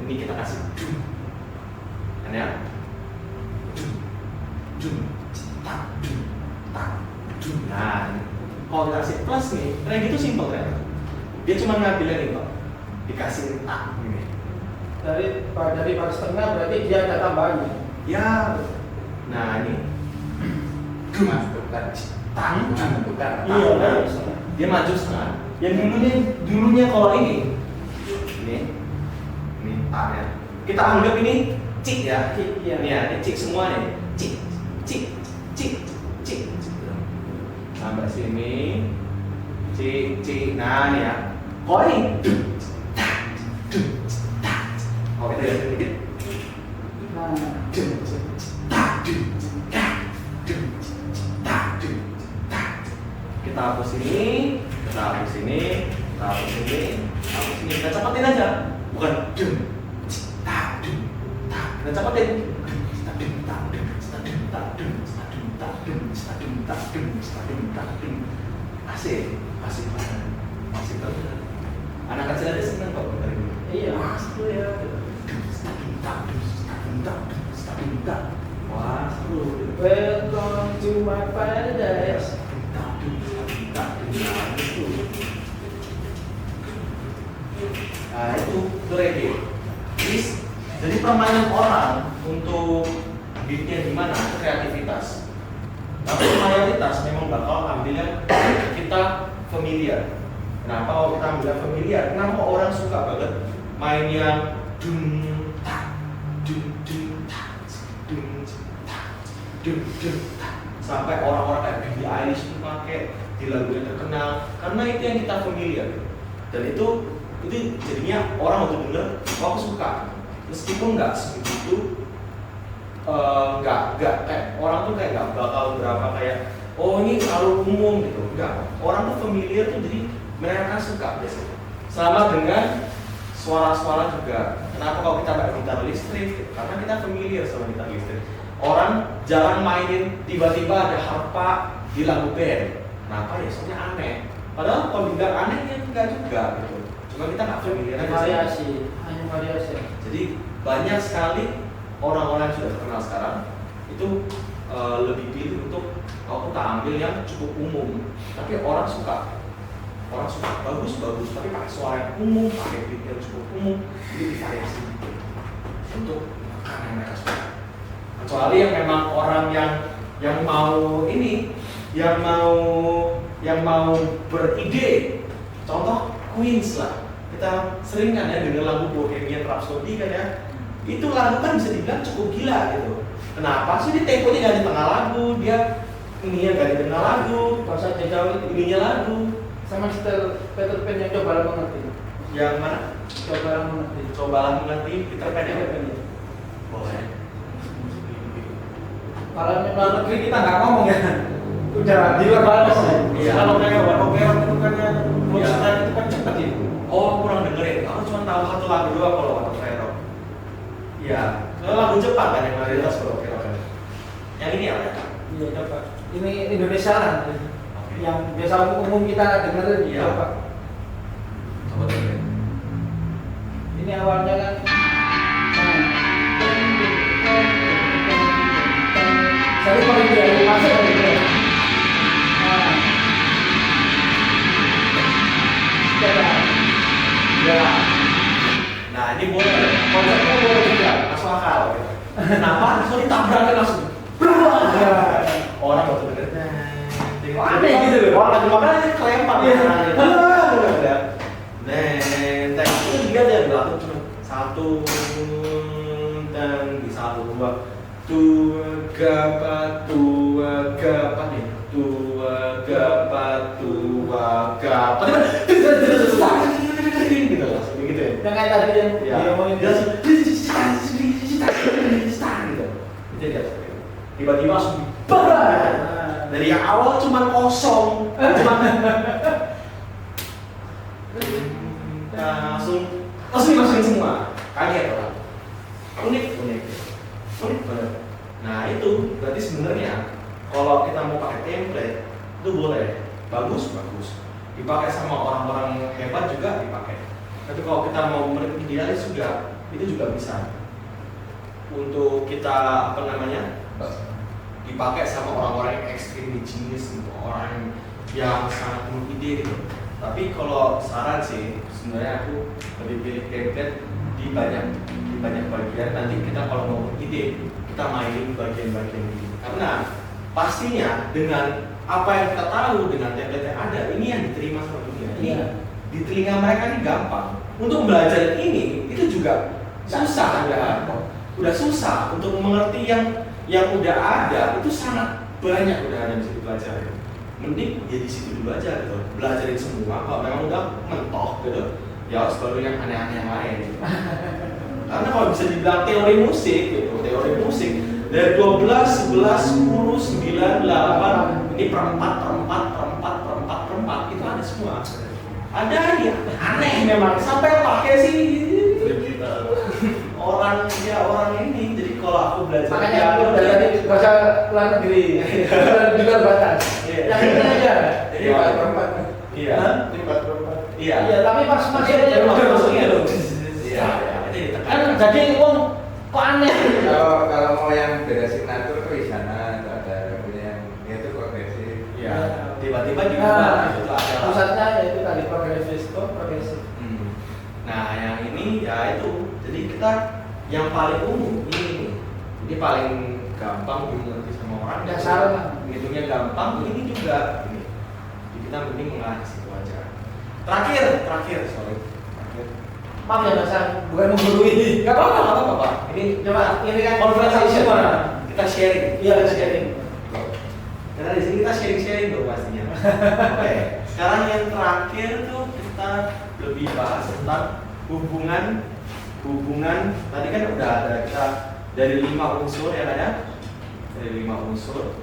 Ini kita kasih kan ya? Nah, kalau kita kasih plus nih, reggae itu simpel kan? Dia cuma ngambilnya nih kok, dikasih tak gini. Dari baris tengah berarti dia ada tambahannya. Ya, nah ini bukan Iya, nah, dia maju setengah. Yang dulunya kalau ini tak ya. Kita anggap ini cik ya. Iya. Ini ya, ini cik semua nih. Cik. Sampai sini. Cik. Nah, nih ya. Kalau ini oh, kita lihat sedikit. Kita hapus ini, kita cepetin aja, bukan kita cepetin. Asik banget. Anak kecil aja seneng kok dengerin. Iya. Seru ya. Wah, seru. Welcome to my paradise. Nah itu reggae. Jadi permainan orang untuk beatnya gimana itu kreativitas. Tapi mayoritas memang bakal ambil yang kita familiar. Kenapa kalau kita ambil yang familiar? Kenapa orang suka banget main yang dum tak sampai orang-orang kayak Billie Eilish itu pakai di lagu yang terkenal karena itu yang kita familiar. Dan itu jadinya orang untuk denger, oh aku suka meskipun nggak sebegitu nggak kayak orang tuh kayak nggak bakal berapa kayak oh ini terlalu umum gitu, enggak, orang tuh familiar tuh jadi mereka suka biasanya sama dengan suara-suara juga. Kenapa kalau kita pakai gitar listrik gitu? Karena kita familiar sama gitar listrik. Orang jarang mainin tiba-tiba ada harpa di lagu band. Kenapa ya? Soalnya aneh. Padahal kalau dibilang aneh ya enggak juga gitu. Cuma kita nggak familiar aja. Hanya variasi. Jadi banyak sekali orang-orang yang sudah terkenal sekarang itu lebih pilih untuk aku tak ambil yang cukup umum. Tapi orang suka bagus tapi pakai suara yang umum, pakai beat yang cukup umum, jadi variasi. untuk menekan yang mereka suka. Kecuali yang memang orang yang mau ini, yang mau beride. Contoh Queens lah. Kita sering kan ya dengar lagu Bohemian Rhapsody kan ya. Itu lagu kan bisa dibilang cukup gila gitu. Kenapa sih? Dia temponya nggak di tengah lagu, dia ininya nggak di tengah lagu, pas aja jauh ininya lagu. Sama setel Peter Pan yang coba mengerti. Yang mana? Coba mengerti. Cobalah mengerti Peter Pan ya. Peter Pan ya. Boleh. Kalau luar negeri kita nggak ngomong ya. Udah di luar batas ya. Iya. Kalau kayak Warokeo itu kan ya, Iya. itu kan cepet ya. Oh, kurang dengerin. Aku cuma tahu satu lagu doang kalau Water Vero. Iya. Kalau lagu Jepang kan yang mayoritas kalau kira kan. Yang ini apa ya? Iya coba. Ini Indonesia lah. Yang biasa umum kita dengerin. Iya. Coba. Coba dengerin. Ini awalnya kan. Saya paling dia masuk dari dia. Ya. Nah, ini boleh. Konsepnya boleh juga. Masuk akal. Gitu. Kenapa? Soalnya tabrakan langsung. Ya. Orang baru denger. Kok aneh gitu loh. Orang lagi makan aja kelempar. Iya. Nenteng. Itu dia bilang cuma satu dan di satu dua. Tua gapat nih. Tua gapat gitu langsung begitu ya. Yang kayak tadi yang Ya. dia ngomongin Dia langsung gitu. Itu dia. Tiba-tiba langsung bah. Dari yang awal cuma kosong, langsung dimasukin semua. Kaget orang. Unik banget. Nah itu berarti sebenarnya kalau kita mau pakai template itu boleh, bagus. Dipakai sama orang-orang hebat juga dipakai. Tapi kalau kita mau idealis juga, itu juga bisa. Untuk kita dipakai sama orang-orang yang extremely genius gitu, orang yang sangat penuh ide gitu. Tapi kalau saran sih, sebenarnya aku lebih pilih template di banyak bagian. Nanti kita kalau mau ide, kita mainin bagian-bagian ini. Karena pastinya dengan apa yang kita tahu dengan template yang ada, ini yang diterima sama dunia. Ini di telinga mereka ini gampang. Untuk belajar ini itu juga susah, udah susah untuk mengerti yang udah ada itu sangat banyak udah ada bisa dipelajari. Mending ya di situ dulu aja gitu, belajarin semua. Kalau memang udah mentok gitu, ya harus baru yang aneh-aneh yang lain. Gitu. Karena kalau bisa dibilang teori musik gitu, teori musik dari 12, 11, 10, 9, 8 ini perempat itu ada semua. Ada ya aneh memang sampai pakai sih orang ini. Jadi kalau aku belajar makanya aku dari bahasa luar negeri di luar batas. Yang ini aja. Jadi perempat. Iya. Iya, tapi pas masuk aja masuknya loh. Iya. Kan jadi wong kok aneh. Kalau mau yang beda signatur tuh di sana ada punya yang itu progresif. Iya. Tiba-tiba diubah gitu tuh ada. Pusatnya yaitu tadi progresif. Nah, yang ini ya itu. Jadi kita yang paling umum ini paling gampang dimengerti sama orang. Dasar lah. Hitungnya gampang. Ini juga. Ini. Jadi kita mending mengarah ke situ aja. Terakhir. Maaf ya Mas, bukan menggurui. Gak apa-apa, Pak. Ini Coba ini kan conversation. Kita sharing. Iya, sharing. Karena di sini kita sharing tuh pastinya. Oke. Sekarang yang terakhir tuh kita lebih bahas tentang hubungan. Tadi kan udah ada kita dari 5 unsur yang ada. Dari 5 unsur.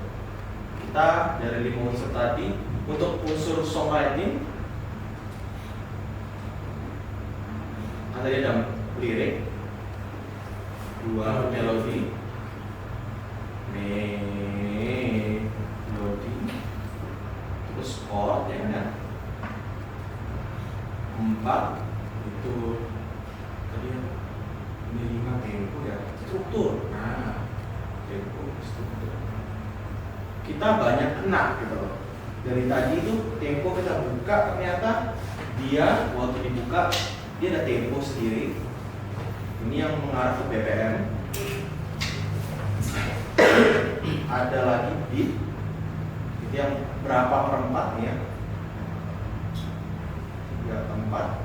Kita dari 5 unsur tadi untuk unsur songwriting ada lirik, 2 melodi, terus chord ya kan, 4 itu tadi ini 5 tempo ya, struktur. Nah, tempo struktur. Kita banyak kena gitu loh. Dari tadi itu tempo kita buka ternyata dia waktu dibuka dia ada tempo sendiri. Ini yang mengarah ke BPM. Ada lagi beat. Itu yang berapa per 4 nih ya? 3/4.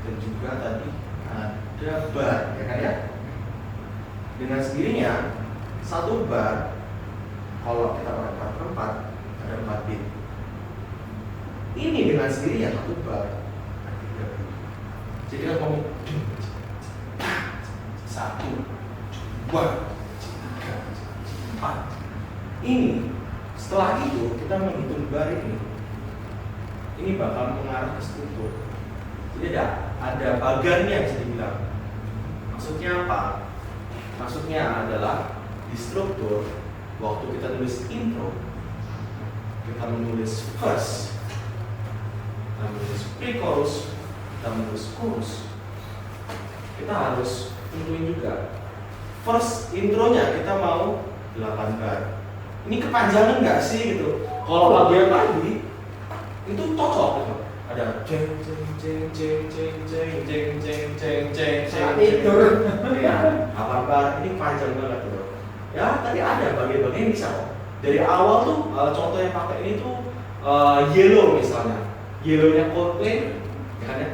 Dan juga tadi ada bar, ya kan ya? Dengan sendirinya satu bar, kalau kita pakai 4/4 ada 4 beat. Ini dengan sendirinya satu bar ada 3 beat. Jadi kita ngomong 1, 2, 3, 4. Ini setelah itu kita menghitung bar ini bakal mengarah ke struktur. Jadi ada bagannya yang bisa dibilang. Maksudnya apa? Maksudnya adalah di struktur waktu kita tulis intro, kita menulis verse, kita menulis pre-chorus, kita menulis chorus. Kita harus tentuin juga first intronya kita mau 8 bar. Ini kepanjangan nggak sih gitu? Kalau lagu yang tadi itu cocok gitu. Ada jeng jeng jeng jeng jeng jeng jeng jeng jeng jeng jeng itu. Ya, 8 bar ini panjang banget gitu. Ya, tadi ada bagian-bagian yang bisa kok. Dari awal tuh contoh yang pakai ini tuh Yellow misalnya. Yellow-nya Coldplay ya kan ya.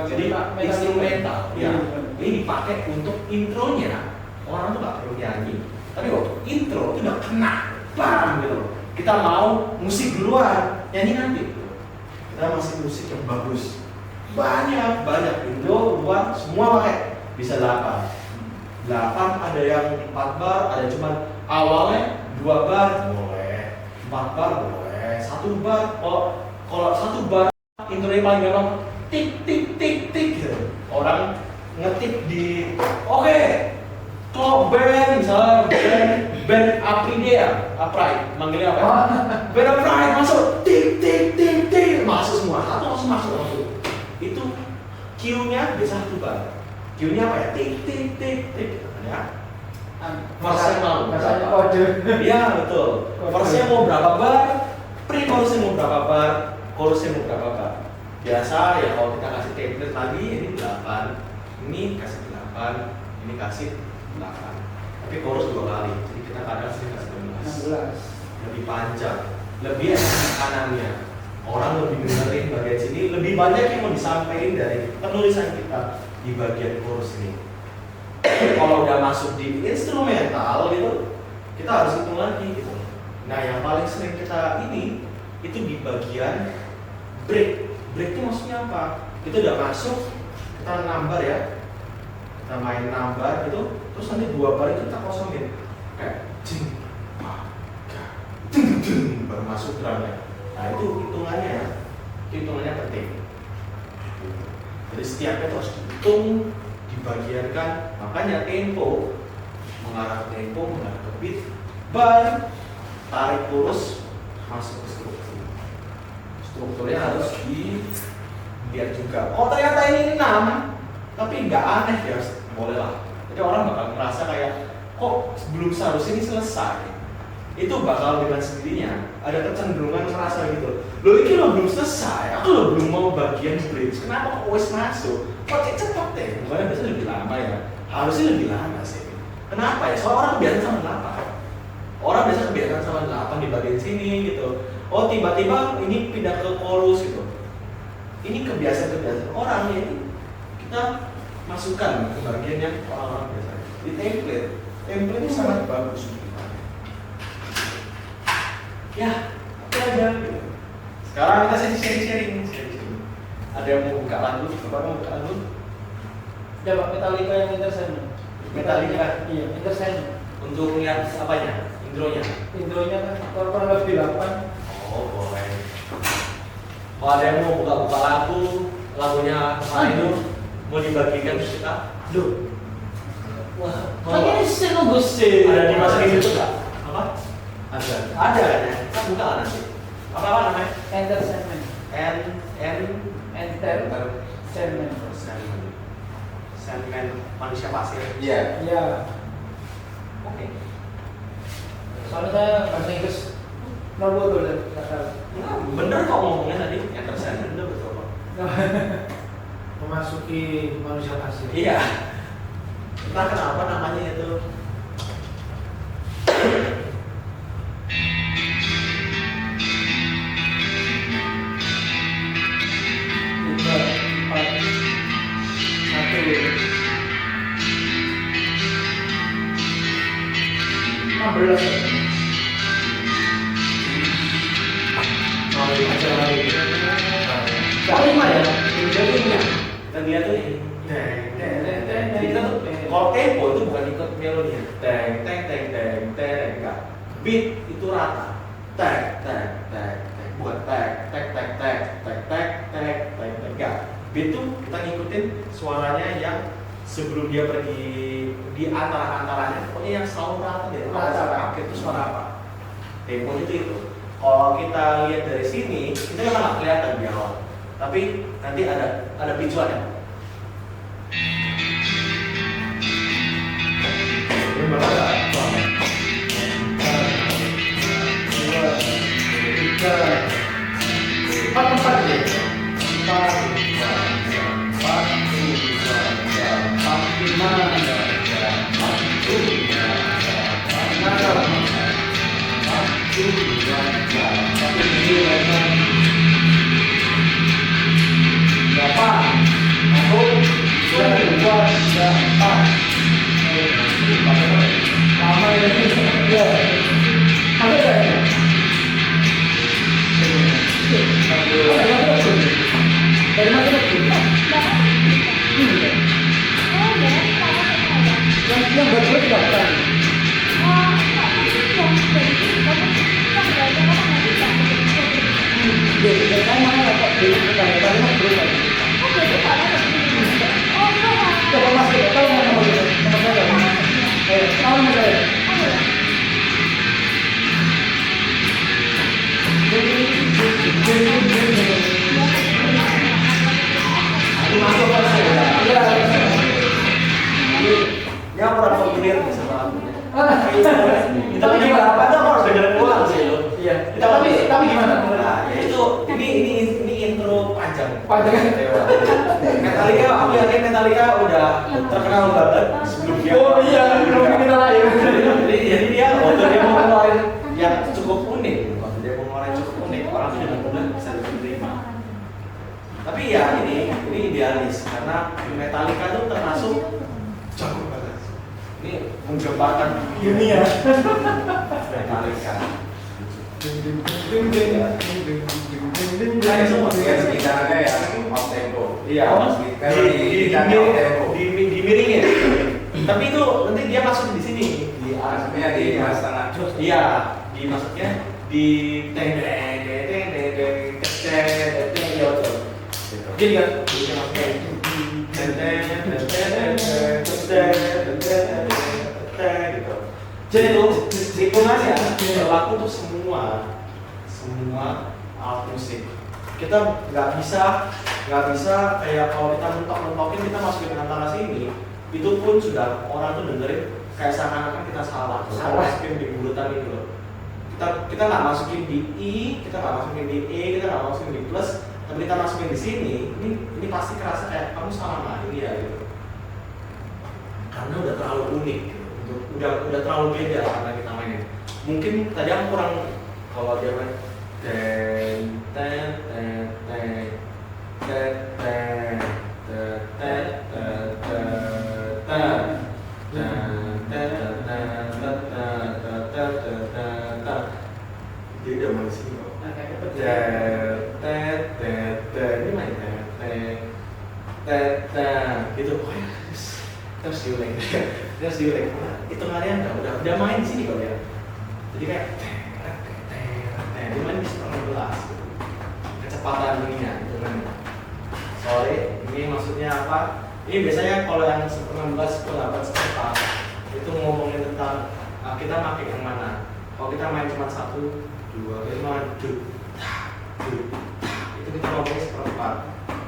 Jadi instrumental ya. Ini dipakai untuk intronya. Orang tuh gak perlu nyanyi. Tapi waktu intro itu udah kena bam gitu. Kita mau musik duluan, nyanyi nanti. Kita masih musik yang bagus. Banyak intro, luar, semua pakai. Bisa 8 ada yang 4 bar, ada cuman awalnya 2 bar boleh, 4 bar boleh, 1 bar. Kalau 1 bar intronya paling gampang tik tik tik tik gitu. Orang ngetik di kalau band misalnya band Apridea, Apride, manggilnya apa? Band Apride masuk tik tik tik tik masuk semua, satu langsung masuk. Itu Q-nya biasa 1 bar. Q-nya apa ya? Tik tik tik tik ya. Verse-nya mau berapa? Kode. Iya betul. Verse-nya mau berapa bar? Pre-chorus-nya mau berapa bar? Chorus-nya mau berapa bar? Biasa ya kalau kita kasih template tadi ini 8, ini kasih 8, ini kasih 8. Tapi chorus 2 kali. Jadi kita kadang sering kasih 16. Lebih panjang, lebih enak kanannya. Orang lebih dengerin bagian sini, lebih banyak yang mau disampaikan dari penulisan kita di bagian chorus ini. Kalau udah masuk di instrumental gitu, kita harus hitung lagi gitu. Nah, yang paling sering kita ini itu di bagian break. Break itu maksudnya apa? Itu udah masuk, kita nambah ya. Kita main nambah gitu, terus nanti 2 bar itu kita kosongin. Kayak jing, baru masuk drumnya. Nah itu hitungannya ya, hitungannya penting. Jadi setiapnya terus dihitung, dibagiankan. Makanya tempo mengarah ke tempo, mengarah ke beat, bar, tarik lurus, masuk ke struktur. Strukturnya harus dilihat juga. Oh ternyata ini 6, tapi nggak aneh ya, boleh lah. Jadi orang bakal merasa kayak kok belum seharusnya ini selesai. Itu bakal dengan sendirinya ada kecenderungan merasa gitu. Loh ini lo belum selesai, aku lo belum mau bagian bridge. Kenapa kok wes masuk? Kok cepet deh? Bukannya biasanya lebih lama ya. Harusnya lebih lama sih. Kenapa ya? Soalnya orang kebiasaan sama 8. Orang biasa kebiasaan sama 8 di bagian sini gitu. Oh tiba-tiba ini pindah ke chorus gitu. Ini kebiasaan orang ya. Ini kita masukkan ke bagian yang orang biasa. Di template itu sangat bagus. Ya, itu aja gitu. Sekarang kita sharing. Ada yang mau buka lagu? Bapak mau buka lagu? Coba Metallica yang Entertainment. Metallica? Iya, Entertainment. Untuk lihat apanya? Intronya? Intronya kan kurang lebih 8. Oh, boleh. Kalau ada yang mau buka-buka lagunya itu mau dibagikan ke kita? Duh. Wah, Kayaknya sih nunggu sih. ada dimasukin itu nggak? Apa? Ada kan ya? Kita buka lah nanti. Apa namanya? Entertainment. Entertainment. Sandman manusia pasir. Iya. Iya. Oke. Soalnya saya bahasa Inggris Nol betul ya, nggak salah. Enggak, bener kok ngomongnya tadi, yang terjadi bener betul kok. Memasuki manusia pasir. Iya. Entah kenapa namanya itu. Tiga, empat, satu. 16. Mau aja lagi. Oh, 5 ya? Jadi ini ya, kita lihat tuh ini. Jadi kita tuh kalau tempo itu bukan ikut melodinya. Teng teng teng teng teng enggak. Beat itu rata. Tek tek tek tek bukan tek tek tek tek tek tek tek tek tek enggak. Beat tuh kita ngikutin suaranya yang sebelum dia pergi di antara-antaranya pokoknya yang selalu rata deh. Rata. Akhir itu suara apa? Temponya itu. Kalau kita lihat dari sini, kita kan nggak kelihatan di awal. Tapi nanti ada picuannya. Ini bakal ada apa? 2, 3, 4 ya? yang betul tidak Ya kurang familiar nih sama lagunya. Tapi gimana? Apa tuh harus dengerin ulang sih lo. Iya. Tapi gimana? Nah, ya itu ini intro panjang. Panjang. Metallica, aku yakin Metallica udah terkenal banget sebelum dia. Oh iya, belum kita lain. Jadi dia waktu dia mau ngeluarin yang cukup unik, waktu dia mau ngeluarin cukup unik, orang tuh dengan mudah bisa diterima. Tapi ya ini idealis karena Metallica tuh termasuk jago banget. Ini menggemparkan dunia. Metallica. Saya semua gitarnya yang off tempo. Iya. Dimiringin. Tapi itu nanti dia masuk di sini. Maksudnya di mas tengah. Iya. Di masuknya di teng teng teng teng teng teng teng teng. Jadi kan. Jadi tuh hitungannya berlaku tuh semua alat musik. Kita nggak bisa kayak kalau kita mentok-mentokin kita masukin antara sini, itu pun sudah orang tuh dengerin kayak seakan-akan kita salah masukin di bulutan itu loh. Kita nggak masukin di I, kita nggak masukin di E, kita nggak masukin di plus, tapi kita masukin di sini, ini pasti kerasa kayak kamu salah main ya gitu. Karena udah terlalu unik, gitu. udah terlalu beda karena kita mainin. Mungkin tadi aku kurang kalau dia main ten ten ten ten ten ten ten ten dia udah main sini kok. Ini main gitu. Terus diulang. Hitungannya udah main sini kok ya. Jadi kayak dia main di 16 kecepatan ininya gitu kan. Sorry, ini maksudnya apa? Ini biasanya kalau yang 16 pendapat secepat itu ngomongin tentang kita pakai yang mana. Kalau kita main cuma 1, 2, 5, itu kita ngomongin seperempat.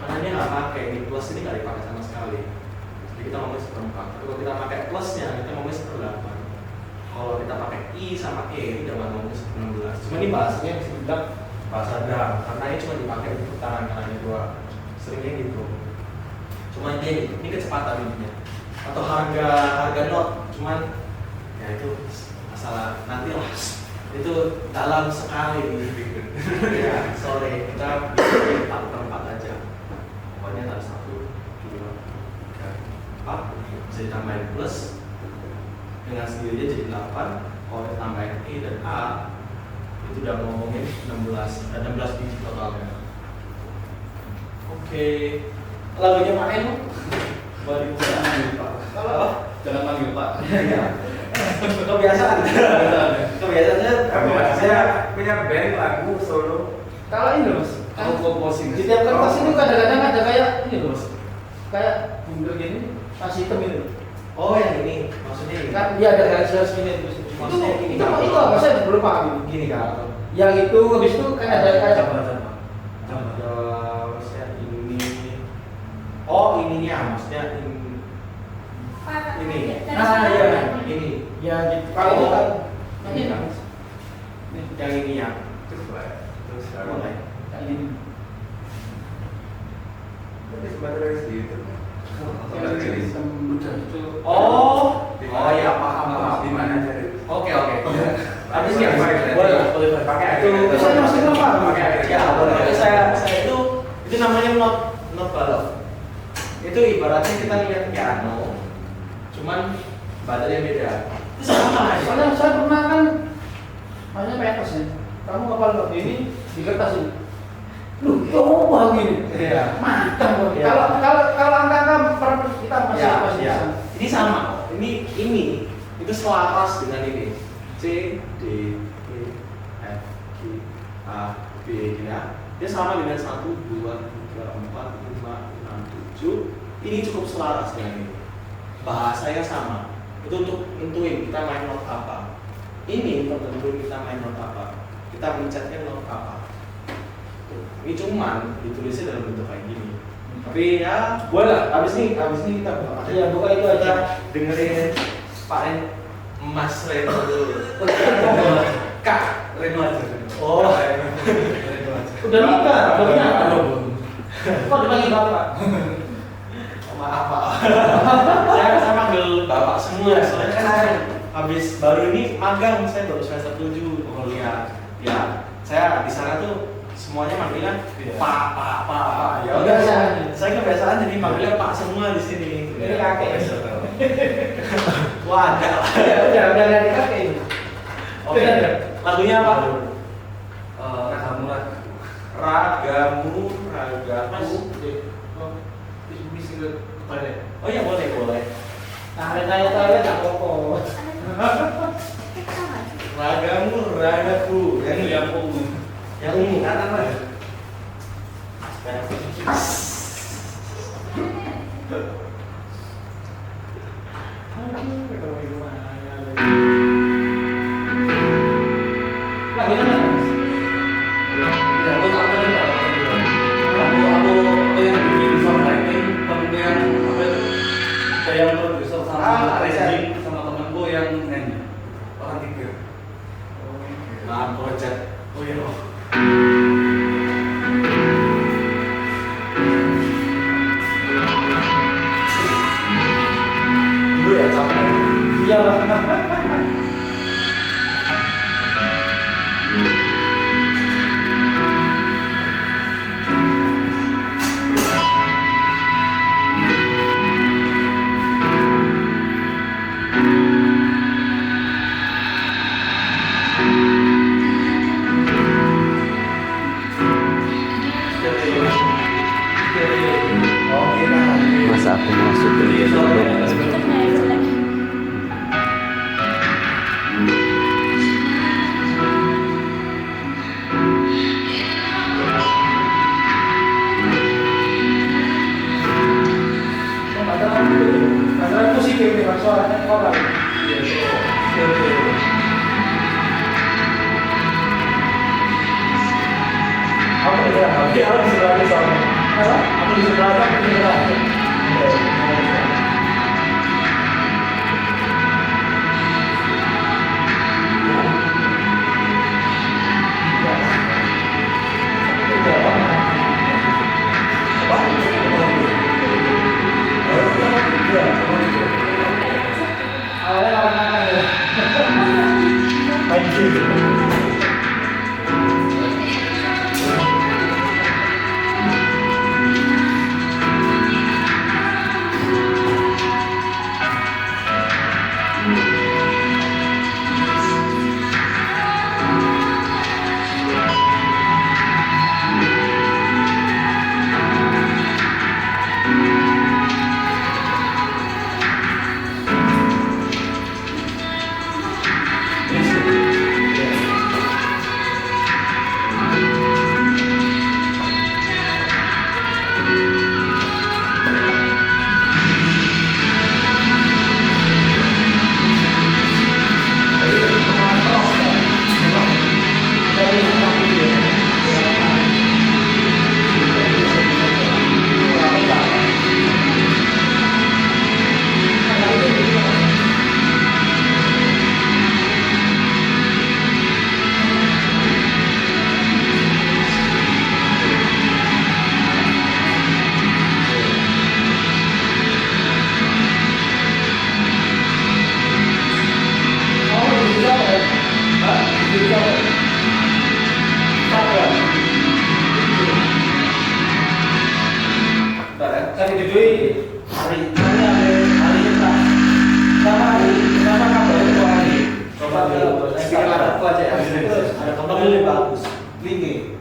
Karena dia nggak pakai ini plus ini nggak dipakai sama sekali. Jadi kita ngomongin seperempat. Tapi kalau kita pakai plusnya kita ngomongin 1/8. Kalau kita pakai I sama E ini udah ngomongin 16. Cuma ini bahasanya bisa dibilang bahasa drum karena ini cuma dipakai untuk tangan kanannya doang. Seringnya gitu. Cuma ini kecepatan intinya. Atau harga not, cuman ya itu masalah nanti lah. Itu dalam sekali ya, sorry kita bikin 4 aja. Pokoknya tak 1, 2, 3, 4 bisa ditambahin plus dengan sendirinya jadi 8. Kalau ditambahin E dan A itu udah ngomongin 16 biji totalnya. Oke, lagunya Pak Eno. Baru jangan manggil Pak. Kalau Jangan manggil Pak. ya kebiasaan. Kebiasaannya Saya punya band lagu solo. Kalau ini loh, Mas. Aku komposing. Di tiap kertas itu kadang-kadang ada kayak ini loh, Mas. Kayak bundel gini, tas hitam itu. Oh yang ini maksudnya ini. Kan dia ada garis-garis ini terus. Maksudnya gini, itu Kak. itu apa? Saya belum paham. Gini Kak. Yang itu habis itu kan ada kayak Ada maksudnya ini. Oh ininya maksudnya ini. Ah, iya. Ini. ya gitu. Kalau itu kan Ini ini kan. Yang ini ya. Terus Mulai. kayak gini. Tapi sebenarnya di YouTube. Yang hitam udah itu. Oh ya paham. Di mana cari? Oke. Habis Boleh, ya. boleh. Boleh. Pakai Itu akhirnya. Saya masih belum paham. Pakai akhirnya. ya boleh. Itu saya itu namanya not balok. Itu ibaratnya kita lihat piano, cuman badannya beda. Itu sama aja. Soalnya saya pernah kan, makanya pentas ya. Kamu kapal loh ini di kertas ini. Lu coba gini. Iya. Mantap. Iya. Kalau angka-angka kita masih Ya, masih ya. bisa. Ini sama. Ini itu selaras dengan ini. C, D, E, F, G, A, B, gini ya. Dia sama dengan 1, 2, 3, 4, 5, 6, 7. Ini cukup selaras dengan ini. Bahasanya sama. Itu untuk intuin kita main not apa. Ini untuk tentuin kita main not apa. Kita mencetnya not apa. Tuh. Ini cuman ditulisnya dalam bentuk kayak gini. Tapi ya boleh lah. Abis ini kita buka. Iya, buka itu aja. Dengerin Pak Ren, Mas Reno dulu. Kak Reno aja. Oh. Reno aja. Udah nikah, belum. Kok dipanggil bapak? Maaf Pak. saya panggil Bapak semua. Soalnya kan saya habis baru ini magang, saya baru semester 7 kuliah. Ya, saya di sana tuh semuanya manggilnya Pak. Ya udah saya kebiasaan jadi manggilnya Pak semua di sini. Ini kakek. Wah, ada lah. Udah ganti kakek ini. Oke. Lagunya apa? Ragamu. Ragamu. Bisa ke toilet. Oh iya boleh. Nah, kayak toilet tak apa-apa. Ragamu, ragaku. Yang ungu. Yang ungu kan apa? Lagi mana? Ya, aku tak tahu ya. Aku yang bikin songwriting, kemudian apa itu? Saya yang produser sama arranging sama temanku yang nyanyi. Orang 3. Maaf project. Oh iya. Dulu ya capek. Iya lah. Masa aku masuk ke dia dulu. Padahal musik ini kan suaranya orang. Aku di sebelah soalnya. Aku di sebelah kan di sebelah. Cari duit hari kita sama hari sama kabar itu hari Coba dulu, speaker aku aja ya. terus ada kabar lebih bagus lingi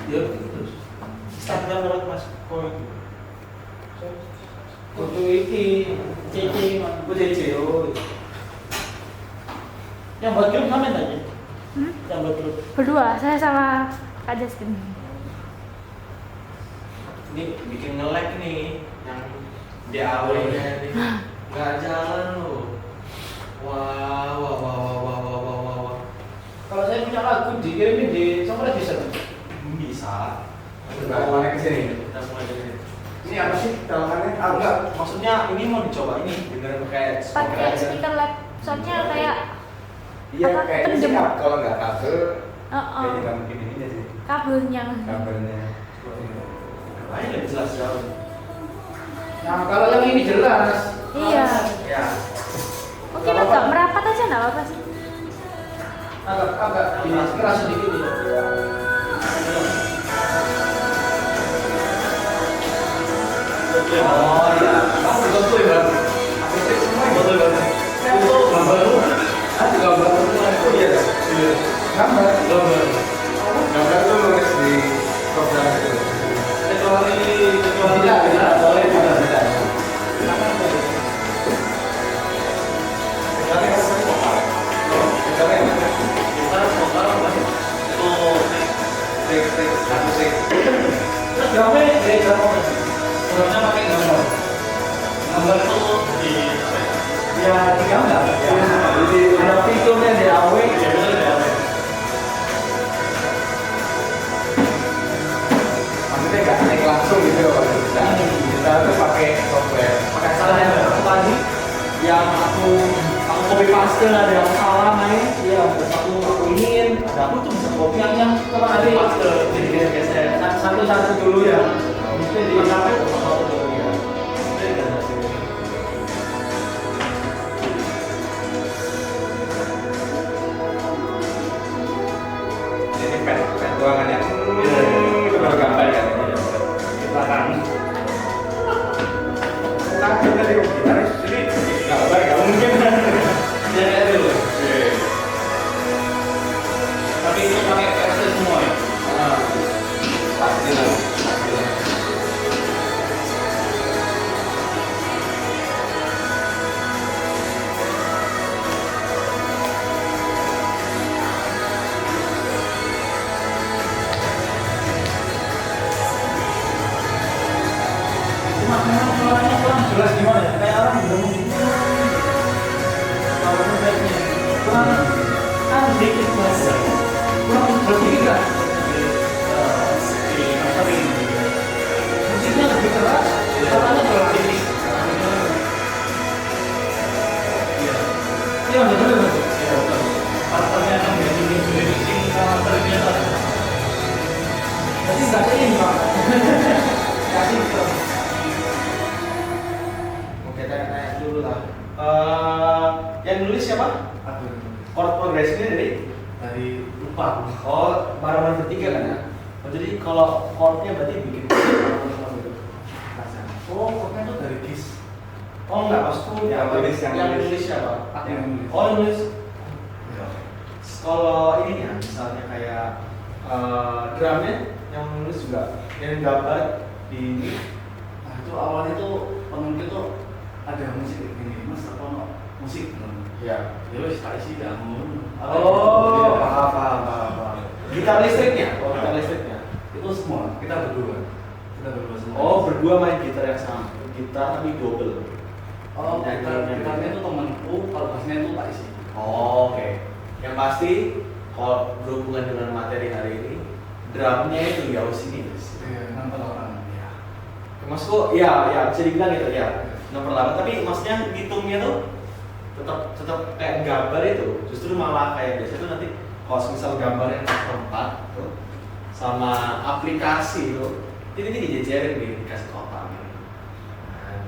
ya terus Instagram lewat Mas Koy. kudu iki cici man kudu cici yang buat grup sama aja yang buat grup Berdua, saya sama Kak Justin. Ini bikin nge-lag nih yang DAW-nya nih. Nggak jalan loh. Wah, wah, wah, wah, wah, wah, wah, wah, wah. kalau saya punya lagu dikirimin di Songkret bisa Bisa. Teleponnya ke sini. Kita mulai dari sini. Ini apa sih teleponnya? Ah, enggak, maksudnya ini mau dicoba ini beneran kayak Pakai speaker lab, soalnya kayak Iya, apa, kayaknya sih pendem. kalau nggak kabel, oh, kayaknya nggak mungkin ininya sih. kabelnya. Kabelnya. Makanya nggak jelas jauh. nah kalau yang ini jelas Iya. Ya. Mungkin agak merapat aja nggak apa-apa sih. agak ini keras sedikit ya. Oh iya. Kamu juga tuh ya, Bang? Aku cek semua ya. Betul banget. Saya tuh gambar lu. Ada gambar semua itu ya? Iya. Gambar. Gambar. Gambar tuh nulis di program itu. Kecuali Tidak, tidak. boleh tidak. Tidak. Kecuali kalau saya vokal. Kecuali yang mana? Kita vokal apa sih? Itu Trik akustik. terus gambar dari gambar sebenarnya pakai gambar. Gambar itu di apa ya? ya di gambar ya. Jadi ada fiturnya di AW Ya betul ya. maksudnya nggak naik langsung gitu loh kalau kita tuh pakai software. pakai salah yang aku tadi yang aku copy paste ada yang salah main ya aku ingin ada aku tuh bisa copy yang apa tadi Paste jadi geser. satu dulu ya mesti di Sampai satu dulu ya. Jadi nggak hasil. Jadi pen ruangan yang itu baru gambar kan. Di belakang. Langsung dari gitaris jadi gambar nggak mungkin. Dia kayak dulu. Tapi itu pakai versi semua ya. Pasti lah. cuma memang suaranya kurang jelas gimana ya kayak orang belum kalau baiknya kurang kan sedikit bahasa kurang berpikir kan musiknya lebih keras suaranya terlalu tipis iya betul betul Partnernya yang jadi mixing sama terbiasa. tapi nggak ini pak kasih gitu Oke, tanya dulu lah. Yang nulis siapa? Aduh, Chord progresifnya dari lupa. oh barengan bertiga kan ya? Oh, jadi kalau chordnya berarti bikin gitu. Oh, pokoknya itu dari Kiss. Oh enggak, maksudku Yang nulis, yang nulis. nulis siapa? Aku yang nulis. Oh yang nulis. Kalau ininya misalnya kayak drumnya yang nulis juga, yang gambar di Nah, itu awalnya tuh temenku tuh ada musik kayak gini, Mas apa no? Musik ya. ya wes tak isi kamu. Oh, paham. Gitar listriknya? Oh, gitar listriknya. Itu semua kita berdua semua. Oh, berdua main gitar yang sama. Gitar tapi double. Oh, gitarnya itu temanku, kalau bassnya itu tak isi. Oh, oke. Yang pasti kalau berhubungan dengan materi hari ini, drumnya itu ya sini. Iya, nonton orang. Ya. Maksudku, ya bisa dibilang gitu ya. Nomor 8, tapi maksudnya hitungnya tuh tetap kayak gambar itu. Justru malah kayak biasa tuh nanti kalau misal gambarnya tempat tuh sama aplikasi tuh, ini dijejerin nih dikasih kotak. Nah,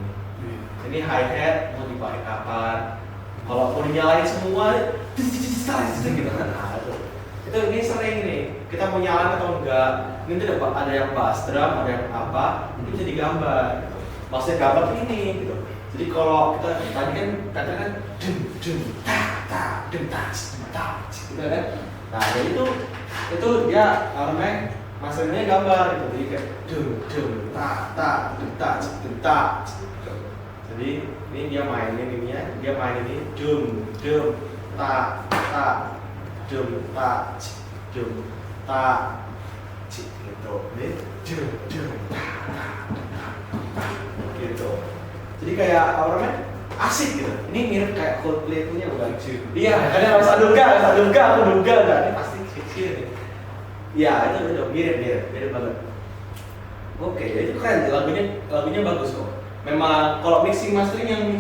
ini hi hat mau dipakai kapan? Kalau mau dinyalain semua, gitu kan? Nah, itu ini sering nih. Kita mau nyalain atau enggak? Ini tuh ada yang bass drum, ada yang apa? Ini bisa digambar. Gitu. Maksudnya gambar tuh ini gitu. Jadi kalau kita tadi kan katakan dum ta gitu kan? Nah jadi itu dia namanya maksudnya gambar gitu. Jadi kayak dum ta. Jadi ini dia mainin ininya, dia main ini dum ta dum ta gitu. Ini dum gitu. Jadi kayak apa namanya? Asik gitu. Ini mirip kayak Coldplay punya bukan? Iya, karena rasa duga, aku duga kan. Ini pasti kecil nih. Iya, itu mirip banget. Oke, itu keren. Lagunya bagus kok. Memang kalau mixing mastering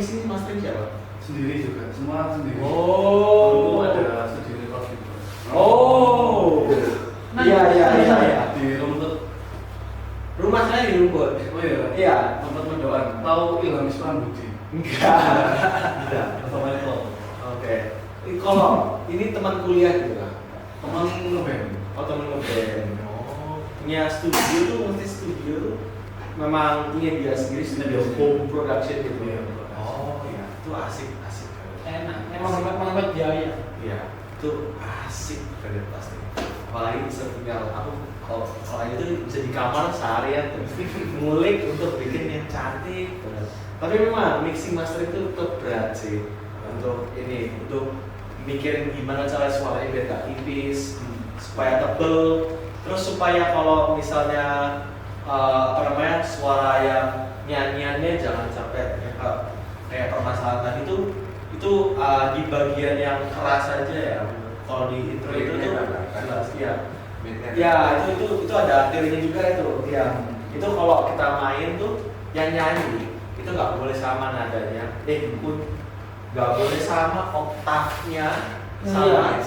siapa? Sendiri juga, semua sendiri. Oh. Dulu ada studio record gitu. Oh. Iya. Di Rumput. Rumah saya di Rumput. Oh iya. Iya. Tempat mendoan. Tahu Ilham Isman Budi? Enggak. Sama itu. Oke. Kalau ini teman kuliah gitu lah. Teman ngeband. Oh teman ngeband. Oh. Punya studio tuh, mesti studio tuh memang punya dia sendiri studio home production gitu. Iya. Oh iya, itu asik. Enak, emang hemat biaya. Iya, itu asik banget pasti. Apalagi bisa tinggal aku kalau itu bisa di kamar seharian tuh ngulik untuk bikin yang cantik banget. Tapi memang mixing master itu tetap berat sih untuk mikirin gimana cara suaranya biar gak tipis, supaya tebel, terus supaya kalau misalnya suara yang nyanyiannya jangan sampai kayak permasalahan tadi itu di bagian yang keras aja ya. Kalau di intro itu tuh jelas ya. Ya itu ada teorinya juga itu. Ya itu kalau kita main tuh yang nyanyi itu nggak boleh sama nadanya. Nggak boleh sama oktavnya sama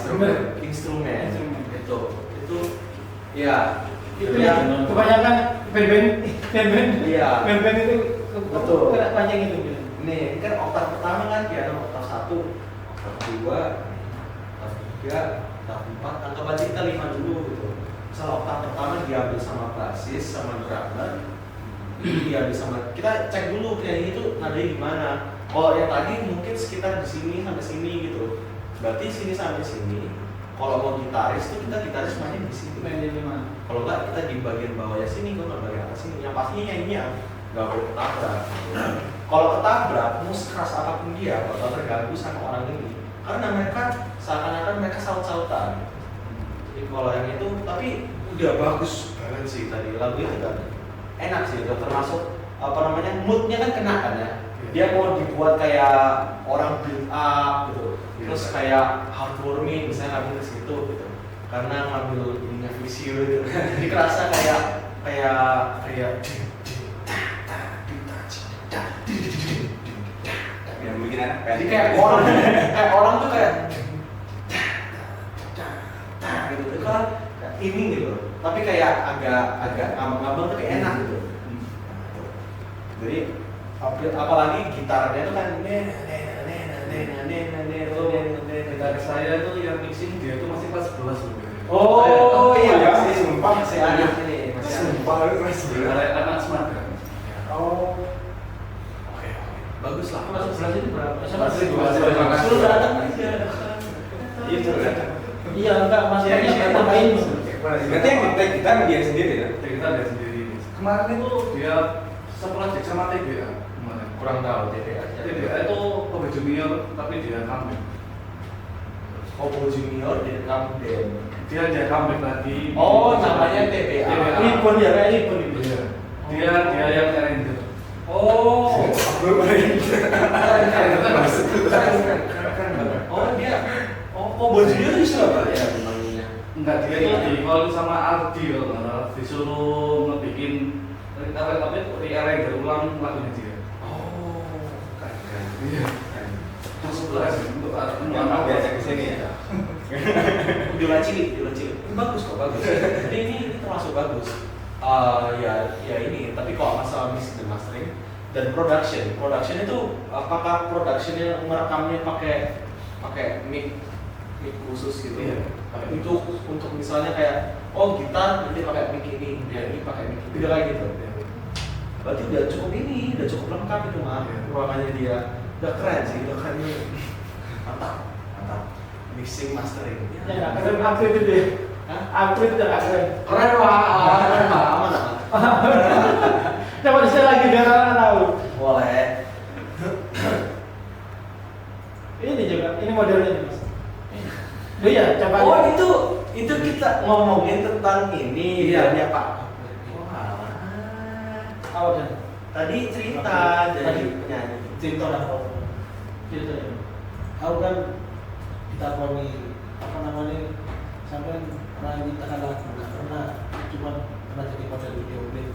instrumen. Itu ya. Itu yang kebanyakan band-band Iya. band-band itu Betul. kena panjang itu. Nih, kan oktav pertama kan piano oktav 1, oktav 2, oktav 3, oktav 4, anggap aja kita 5 dulu gitu. Misal oktav pertama diambil sama bassis, sama drummer, diambil sama, kita cek dulu penyanyi itu nadanya gimana. Kalau yang tadi mungkin sekitar di sini sampai sini gitu. Berarti sini sampai sini. Kalau mau gitaris tuh kita gitaris mainnya di sini. Main di mana? Kalau enggak kita di bagian bawahnya sini, kalau nggak bagian atas sini. Yang pastinya nyanyinya nggak boleh ketabrak. Kalau ketabrak, mau sekeras apapun dia, bakal terganggu sama orang ini. Karena mereka seakan-akan mereka saut-sautan. Jadi kalau yang itu, tapi udah bagus banget sih tadi lagu itu kan. Enak sih, udah termasuk moodnya kan kena kan ya. Dia mau dibuat kayak orang build up gitu. Terus kayak heartwarming, misalnya ngambil ke situ gitu. Karena ngambil ininya visi gitu. Jadi kerasa kayak yang bikin anak jadi kayak orang tuh kayak gitu. Itu kan ini gitu. Tapi kayak agak ngambang tuh kayak enak gitu. Jadi apalagi gitarnya tuh kan Gitaris saya itu yang mixing dia itu masih kelas 11 loh. Oh iya, Saya masih sumpah. masih anak ini, masih anak. Sumpah lu masih bener. Anak smart kan. Oh. Oke, bagus lah. Masuk belas itu berapa? SMA Masih seribu. dua. Suruh datang aja. Iya, suruh datang. Iya, enggak maksudnya Iya, iya. tambahin. Berarti yang kita dia sendiri ya? Kita lihat sendiri. Kemarin itu dia seproject sama TBA kemarin. Kurang tahu TBA aja. TBA itu Kobe Junior tapi dia comeback. Kobo Junior direkam Dan. Dia comeback lagi. Oh, namanya TBA. Ribon ya, kayak ribon itu. Iya. Dia yang arranger. Oh. Oh dia, Kobo Junior di Surabaya memangnya. Enggak, dia itu di call sama Ardi kalau nggak salah, disuruh ngebikin arranger ulang lagunya dia. Oh, keren. Iya. Masuk kelas untuk Yang biasa kesini ya? Biola cilik. Ini bagus kok, bagus. Jadi ini termasuk bagus. Ya ini, tapi kalau masalah mix dan mastering dan production itu apakah productionnya merekamnya pakai mic khusus gitu? Iya. Itu untuk misalnya kayak gitar nanti pakai mic ini, ini pakai mic ini, tidak kayak gitu. Berarti udah cukup lengkap itu mah ruangannya dia. Udah keren sih, udah keren nih. Mantap. Mixing mastering. Ya nggak keren upgrade itu deh. Upgrade udah nggak keren. Keren pak, aman. Coba saya lagi biar orang tahu. Boleh. Ini juga, ini modelnya nih, Mas. Oh iya, coba. Oh itu kita ngomongin tentang ini Iya. ya Pak. Wah, Awal dan tadi cerita dari Tadi. penyanyi. cerita dan apa? Cerita ya. Aku kan ditakoni apa namanya sampai pernah ditakan lagu nggak pernah, cuma pernah jadi model video klip.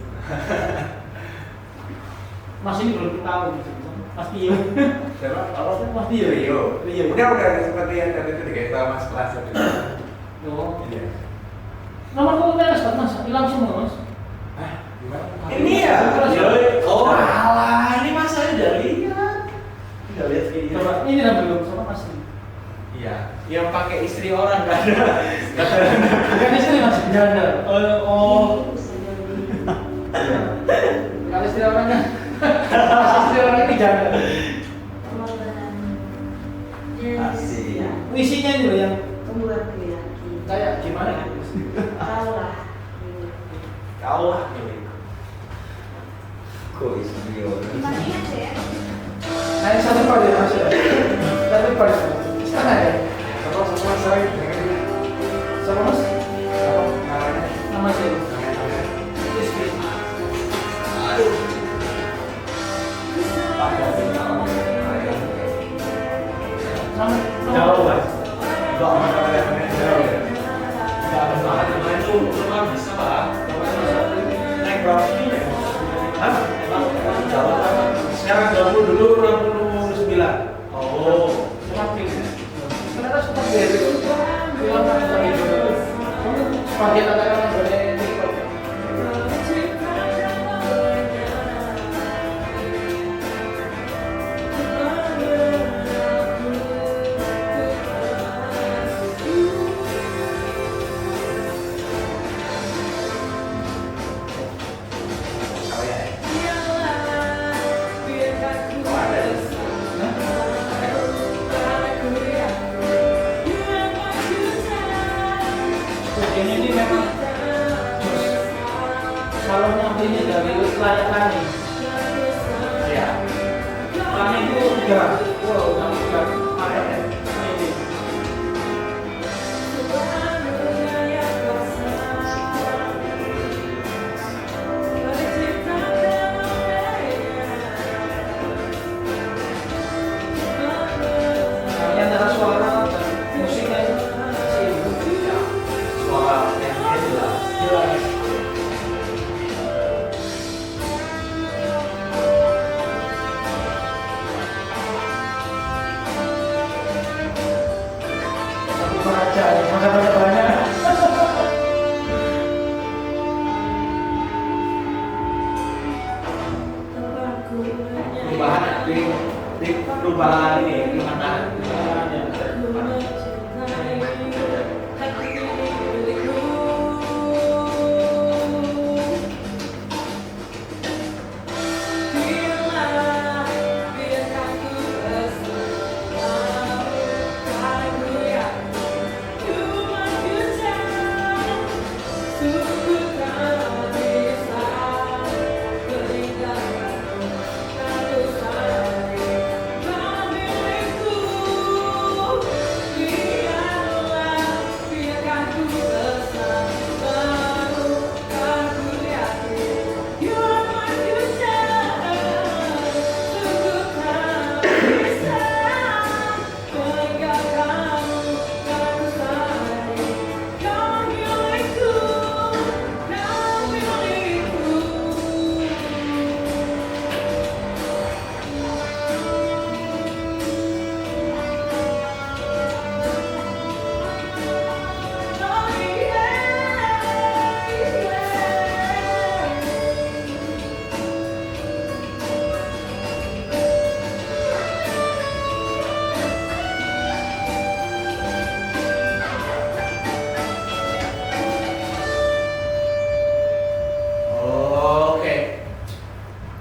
Mas ini belum tahu gitu. Mas Tio. Siapa? Apa? Mas Tio. Rio. Udah seperti yang tadi itu dikasih tahu Mas kelas itu. Oh. Iya. Nomor kamu beres kan Mas? Hilang semua Mas. Hah? Gimana? Ini ya. Iya. Oh, alah, ini Mas saya udah lihat. Udah lihat video. Coba ini lah belum sama Mas. Iya, yang pakai istri orang kan. Bukan istri Mas, janda. Oh. Kalau istri orangnya, istri orang ini janda. Asik. Isinya ini loh yang Kembali kayak gimana gitu. kalah Kau lah milik. Kok istri orang? Nah, yang satu part ya Mas. Satu part. Setengah ya. Sama saya. Sama Mas. Apa namanya? Nama saya. Istri. Sama. Jauh Mas. Enggak ada yang jauh ya. Enggak ada banget yang lain tuh, cuma bisa Pak. Naik berapa sih? Hah? Jauh kan? Sekarang 20 dulu 69. Oh. Semakin. Ternyata seperti itu. Film tentang itu. Sebagian ada yang boleh TikTok. Kalau ya. Ini memang kalau nyampinya dari layak lani. Iya. Lani itu udah, udah pakai ya. Ini. Ini antara suara dan musiknya sih. Suara yang jelas. Jelas. Satu baca ya, masa banyak. Perubahan acting Di perubahan ini pengantaran.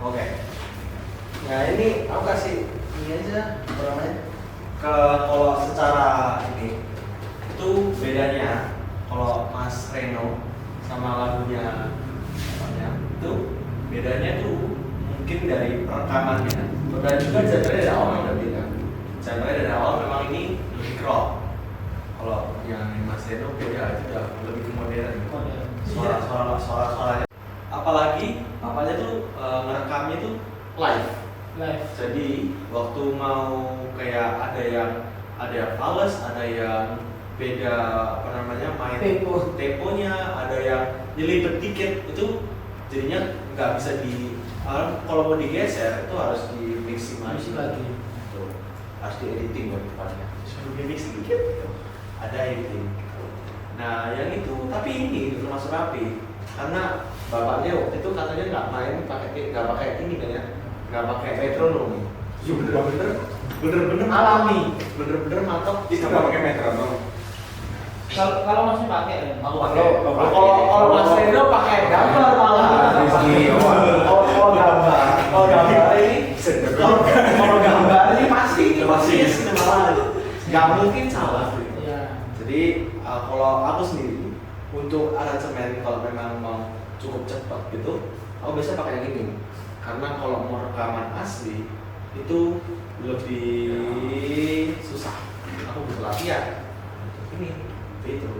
Oke. Nah ini aku kasih ini aja apa namanya? Kalau secara ini itu bedanya kalau Mas Reno sama lagunya namanya itu bedanya tuh mungkin dari perekamannya dan juga genre dari awal udah beda. Genre dari awal memang ini lebih rock. Kalau yang Mas Reno beda itu udah lebih ke modern. Suara-suaranya. Apalagi apanya tuh ngerekamnya tuh live. Jadi waktu mau kayak ada yang fals, ada yang beda apa namanya main temponya, ada yang nyelipet dikit itu jadinya nggak bisa kalau mau digeser itu harus di mixing lagi. Tuh, harus di editing buat depannya. Suruh di mix dikit gitu. Ada editing. Nah yang itu tapi ini termasuk rapi karena bapaknya waktu itu katanya nggak pakai ini kan ya, nggak pakai metronom. Ya bener-bener alami, bener-bener mantap. Itu nggak pakai metronom. Kalau masih pakai ya? Aku pakai. Kalau Mas Reno pakai gambar malah. Kalau gambar ini, kalau gambar ini pasti malah nggak mungkin salah. Jadi kalau aku sendiri untuk aransemen kalau memang mau cukup cepat gitu, aku biasa pakai yang ini. Karena kalau mau rekaman asli itu lebih susah. Aku butuh latihan. Ini itu.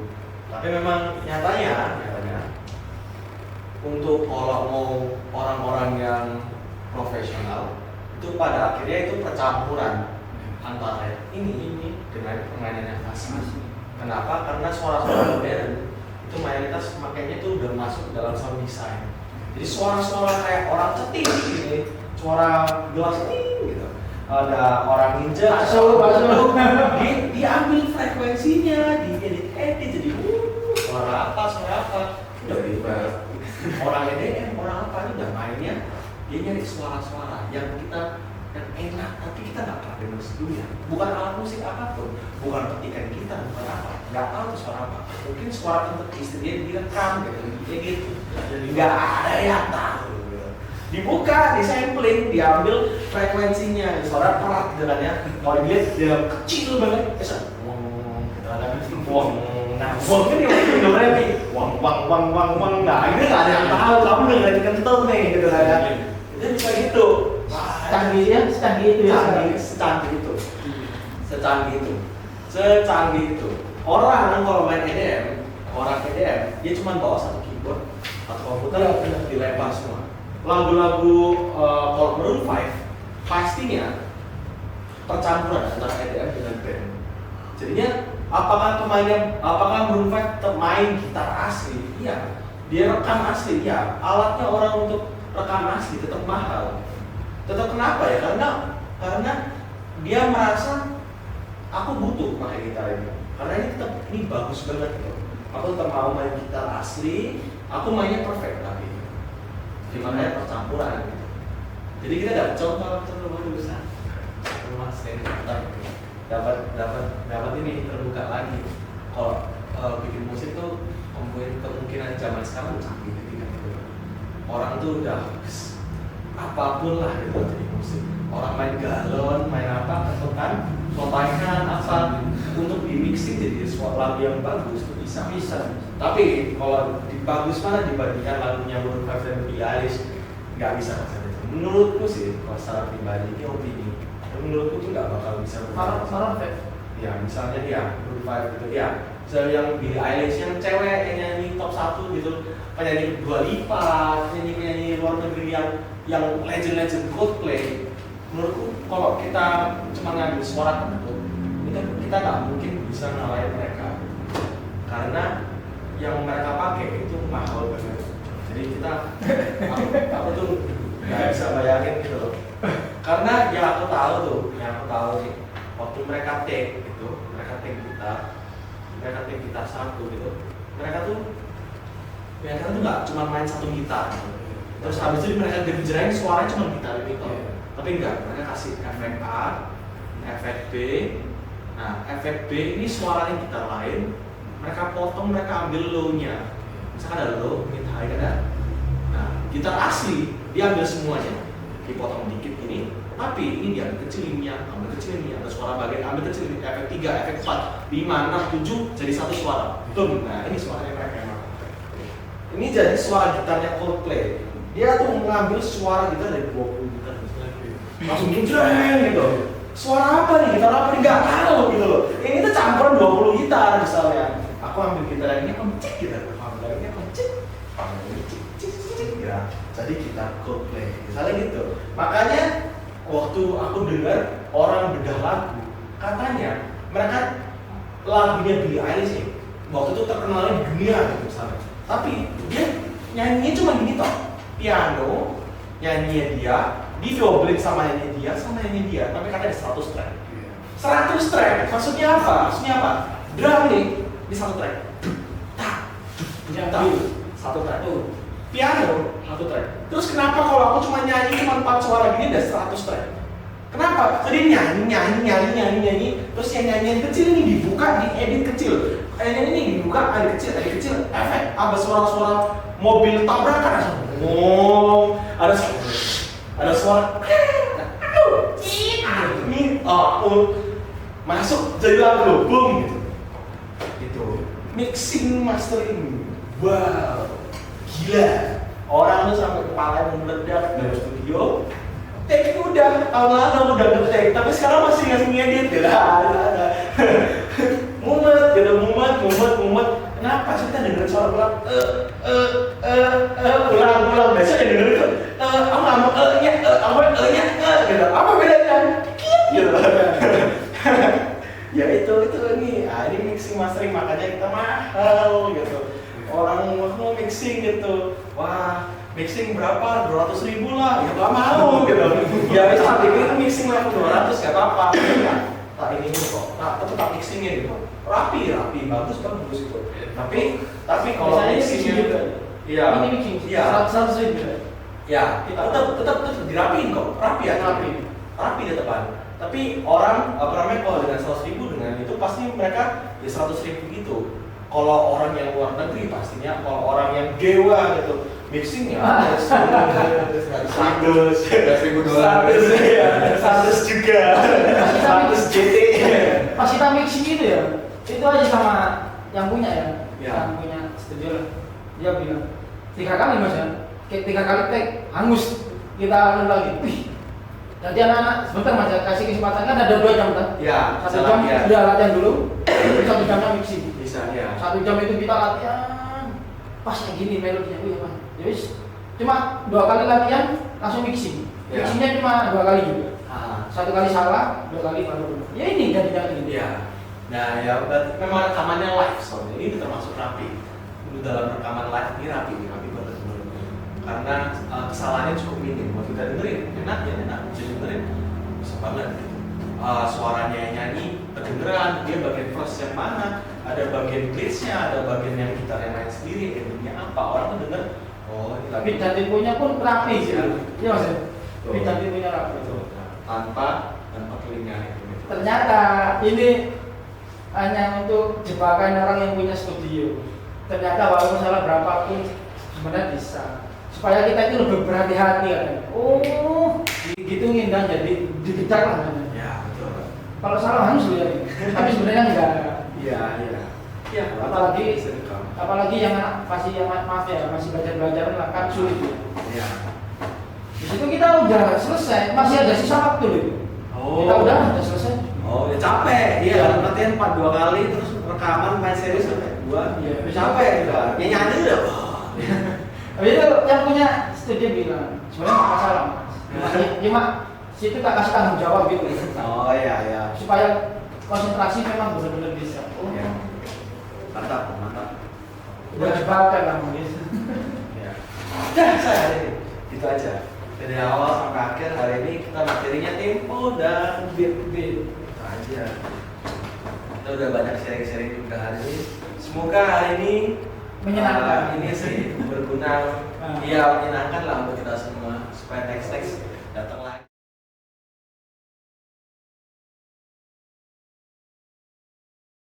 Tapi memang nyatanya untuk kalau mau orang-orang yang profesional itu pada akhirnya itu percampuran antara ini dengan permainan yang asli. Kenapa? Karena suara-suara modern itu mayoritas makanya itu udah masuk dalam sound design. Jadi suara-suara kayak orang ceting gini, suara gelas gitu. Ada orang ninja, diambil frekuensinya, diedit jadi suara apa, udah bebas. Orang EDM, orang apa ini udah mainnya, dia nyari suara-suara yang enak, tapi kita nggak pernah dengar sebelumnya. Bukan alat musik apapun, bukan petikan kita, bukan apa, nggak tahu itu suara apa. Mungkin suara kentut istri dia direkam gitu, jadi nggak ada yang tahu. Dibuka, disampling, diambil frekuensinya, suara perat gitu kan ya. Kalau dilihat dia kecil banget, bisa nah, wong kan yang dengernya nih, wang, nah ini nggak ada yang tahu, kamu dengerin kental nih gitu kan ya. Itu bisa gitu. Secanggih itu. Orang kalau main EDM, dia cuma bawa satu keyboard atau komputer dilempar semua. Lagu-lagu kalau Maroon 5 pastinya percampuran antara EDM dengan band. Jadinya apakah Maroon 5 tetap main gitar asli? Iya. Dia rekam asli, ya. Alatnya orang untuk rekam asli tetap mahal. Tetap kenapa ya? Karena dia merasa aku butuh pakai gitar ini. Karena ini bagus banget gitu. Aku tetap mau main gitar asli, aku mainnya perfect tapi gimana ya percampuran gitu. Jadi kita dapat contoh bagus. sama selain dapat ini terbuka lagi. Kalau bikin musik tuh kemungkinan zaman sekarang canggih gitu. Orang tuh udah apapun lah gitu jadi musik. Orang main galon, main apa, ketukan, memainkan apa untuk di mixing jadi suatu lagu yang bagus tuh bisa. Tapi kalau bagus mana dibandingkan lagunya Maroon 5 dan Billie Eilish, nggak bisa rasanya. Menurutku sih, kalau secara pribadi ini opini, menurutku tuh nggak bakal bisa. Maroon 5. Ya misalnya dia Maroon 5 gitu ya. Misalnya yang Billie Eilish yang cewek yang nyanyi top 1 gitu, penyanyi Dua Lipa, penyanyi luar negeri yang legend Coldplay. Menurutku kalau kita cuma ngambil suara tertentu, kita nggak mungkin bisa ngalahin mereka karena yang mereka pakai itu mahal banget. Jadi aku tuh nggak bisa bayangin gitu loh. Karena yang aku tahu nih, waktu mereka take gitar satu gitu, mereka tuh nggak cuma main satu gitar gitu. Terus habis itu mereka gejreng suaranya cuma gitar itu. Tapi enggak, mereka kasih efek A, efek B. Nah, efek B ini suaranya gitar lain. Mereka potong, mereka ambil low-nya. Misalkan ada low, mid, high, ada. Nah, gitar asli dia ambil semuanya, dipotong dikit ini. Tapi ini dia ambil kecil ini, ada suara bagian, ambil kecil ini, efek 3, efek 4, 5, 6, 7 jadi satu suara. Boom. Nah, ini suaranya mereka emang. Ini jadi suara gitarnya Coldplay. Dia tuh mengambil suara gitar dari 20 gitar langsung gejreng gitu. Suara apa nih? Gitar apa nih? Nggak tahu gitu loh. Ini tuh campuran 20 gitar misalnya. Aku ambil gitar ini kencik gitu. Aku ambil ini kencik. Ya. Jadi gitar Coldplay. Misalnya gitu. Makanya waktu aku dengar orang bedah lagu, katanya mereka lagunya Billie Eilish nih. Waktu itu terkenalnya di dunia gitu misalnya. Tapi dia nyanyinya cuma gini toh. Piano, nyanyinya dia, didobling sama nyanyi dia, tapi katanya ada 100 track. 100 track, maksudnya apa? Drum nih, di satu track. Satu track. Piano, satu track. Terus kenapa kalau aku cuma nyanyi cuma 4 suara gini ada 100 track? Kenapa? Jadi nyanyi, terus yang nyanyian kecil ini dibuka, diedit kecil. Yang ini dibuka, ada kecil, efek, ada suara-suara mobil tabrakan, ada suara ini masuk jadi lagu boom gitu. Itu mixing mastering, wow, gila. Orang tuh sampai kepala meledak dari studio. Take udah tahun lalu udah nge-take, tapi sekarang masih ngasih ngedit gitu. Ada. mumet. Kenapa sih kita dengerin suara ulang? Ulang. Biasanya dengerin itu. Aku nggak mau nya, gitu. Apa bedanya? Gitu. Ya itu nih. Ini mixing mastering makanya kita mahal gitu. Orang mau mixing gitu. Wah, mixing berapa? 200.000 lah. Ya nggak mau gitu. Ya bisa bikin mixing level 200 nggak apa-apa. Tak ini kok. Tetap mixingnya gitu. Rapi, bagus itu. Tapi kalau mixingnya juga, iya, ini mixing, iya, 100.000 ya, tetap dirapiin kok, rapi di depan. Tapi orang kalau dengan 100.000 dengan itu pasti mereka ya 100.000 gitu. Kalau orang yang luar negeri pastinya, kalau orang yang dewa gitu, mixingnya 100 juga, 100 JT. Pas kita mixing gitu ya, itu aja sama yang punya ya. Yang punya studio lah. Dia bilang 3 kali mas ya, kayak 3 kali take hangus, kita anu lagi. Wih, jadi anak-anak sebentar mas ya, kasih kesempatan kan ada 2 jam kan? Ya, 1 jam ya. udah latihan dulu, 1 jamnya mixing. Bisa ya. 1 jam itu kita latihan, pas kayak gini melodinya, wih mas. Jadi cuma 2 kali latihan langsung mixing. Ya. Mixingnya cuma 2 kali juga. 1 kali salah, 2 kali baru. Ya ini jadinya ini. Iya. Nah ya memang rekamannya live soalnya ini termasuk rapi. Untuk dalam rekaman live ini rapi banget menurutku. Karena kesalahannya cukup minim. Waktu kita dengerin enak, bisa dengerin bisa banget. Suaranya yang nyanyi kedengeran, dia bagian verse yang mana, ada bagian glitch-nya, ada bagian yang gitar yang main sendiri, endingnya apa, orang tuh denger, oh ini lagi. Beat dan temponya pun rapi sih. Iya mas. Beat dan temponya rapi. Tanpa tanpa telinga itu. Ternyata ini hanya untuk jebakan orang yang punya studio. Ternyata walaupun salah berapapun sebenarnya bisa. Supaya kita itu lebih berhati-hati kan. Oh, digitungin kan jadi dikejar lah kan. Ya betul. Kalau salah harus ya. Tapi sebenarnya enggak. Iya iya. Ya Apalagi bisa direkam. apalagi yang anak masih yang maaf ya masih belajar lah kan sulit ya. Iya. Di situ kita udah selesai, masih ada sisa waktu loh. Oh. Kita udah selesai. Oh ya capek. Iya latihan 4 2 kali terus rekaman main serius sampai 2. Iya, Capek juga. Ya nyanyi udah. Tapi itu yang punya studio bilang sebenarnya nggak masalah mas. Cuma situ tak kasih tanggung jawab gitu. Oh iya iya. Supaya konsentrasi memang benar-benar bisa. Oh, Ya. Mantap mantap. udah jebakan lah mungkin. Ya. Udah saya itu aja. Dari awal sampai akhir hari ini kita materinya tempo dan beat. Itu aja. Kita udah banyak sharing-sharing juga hari ini. Semoga hari ini Menyenangkan. ini sih berguna. Ah. Iya menyenangkan lah untuk kita semua supaya next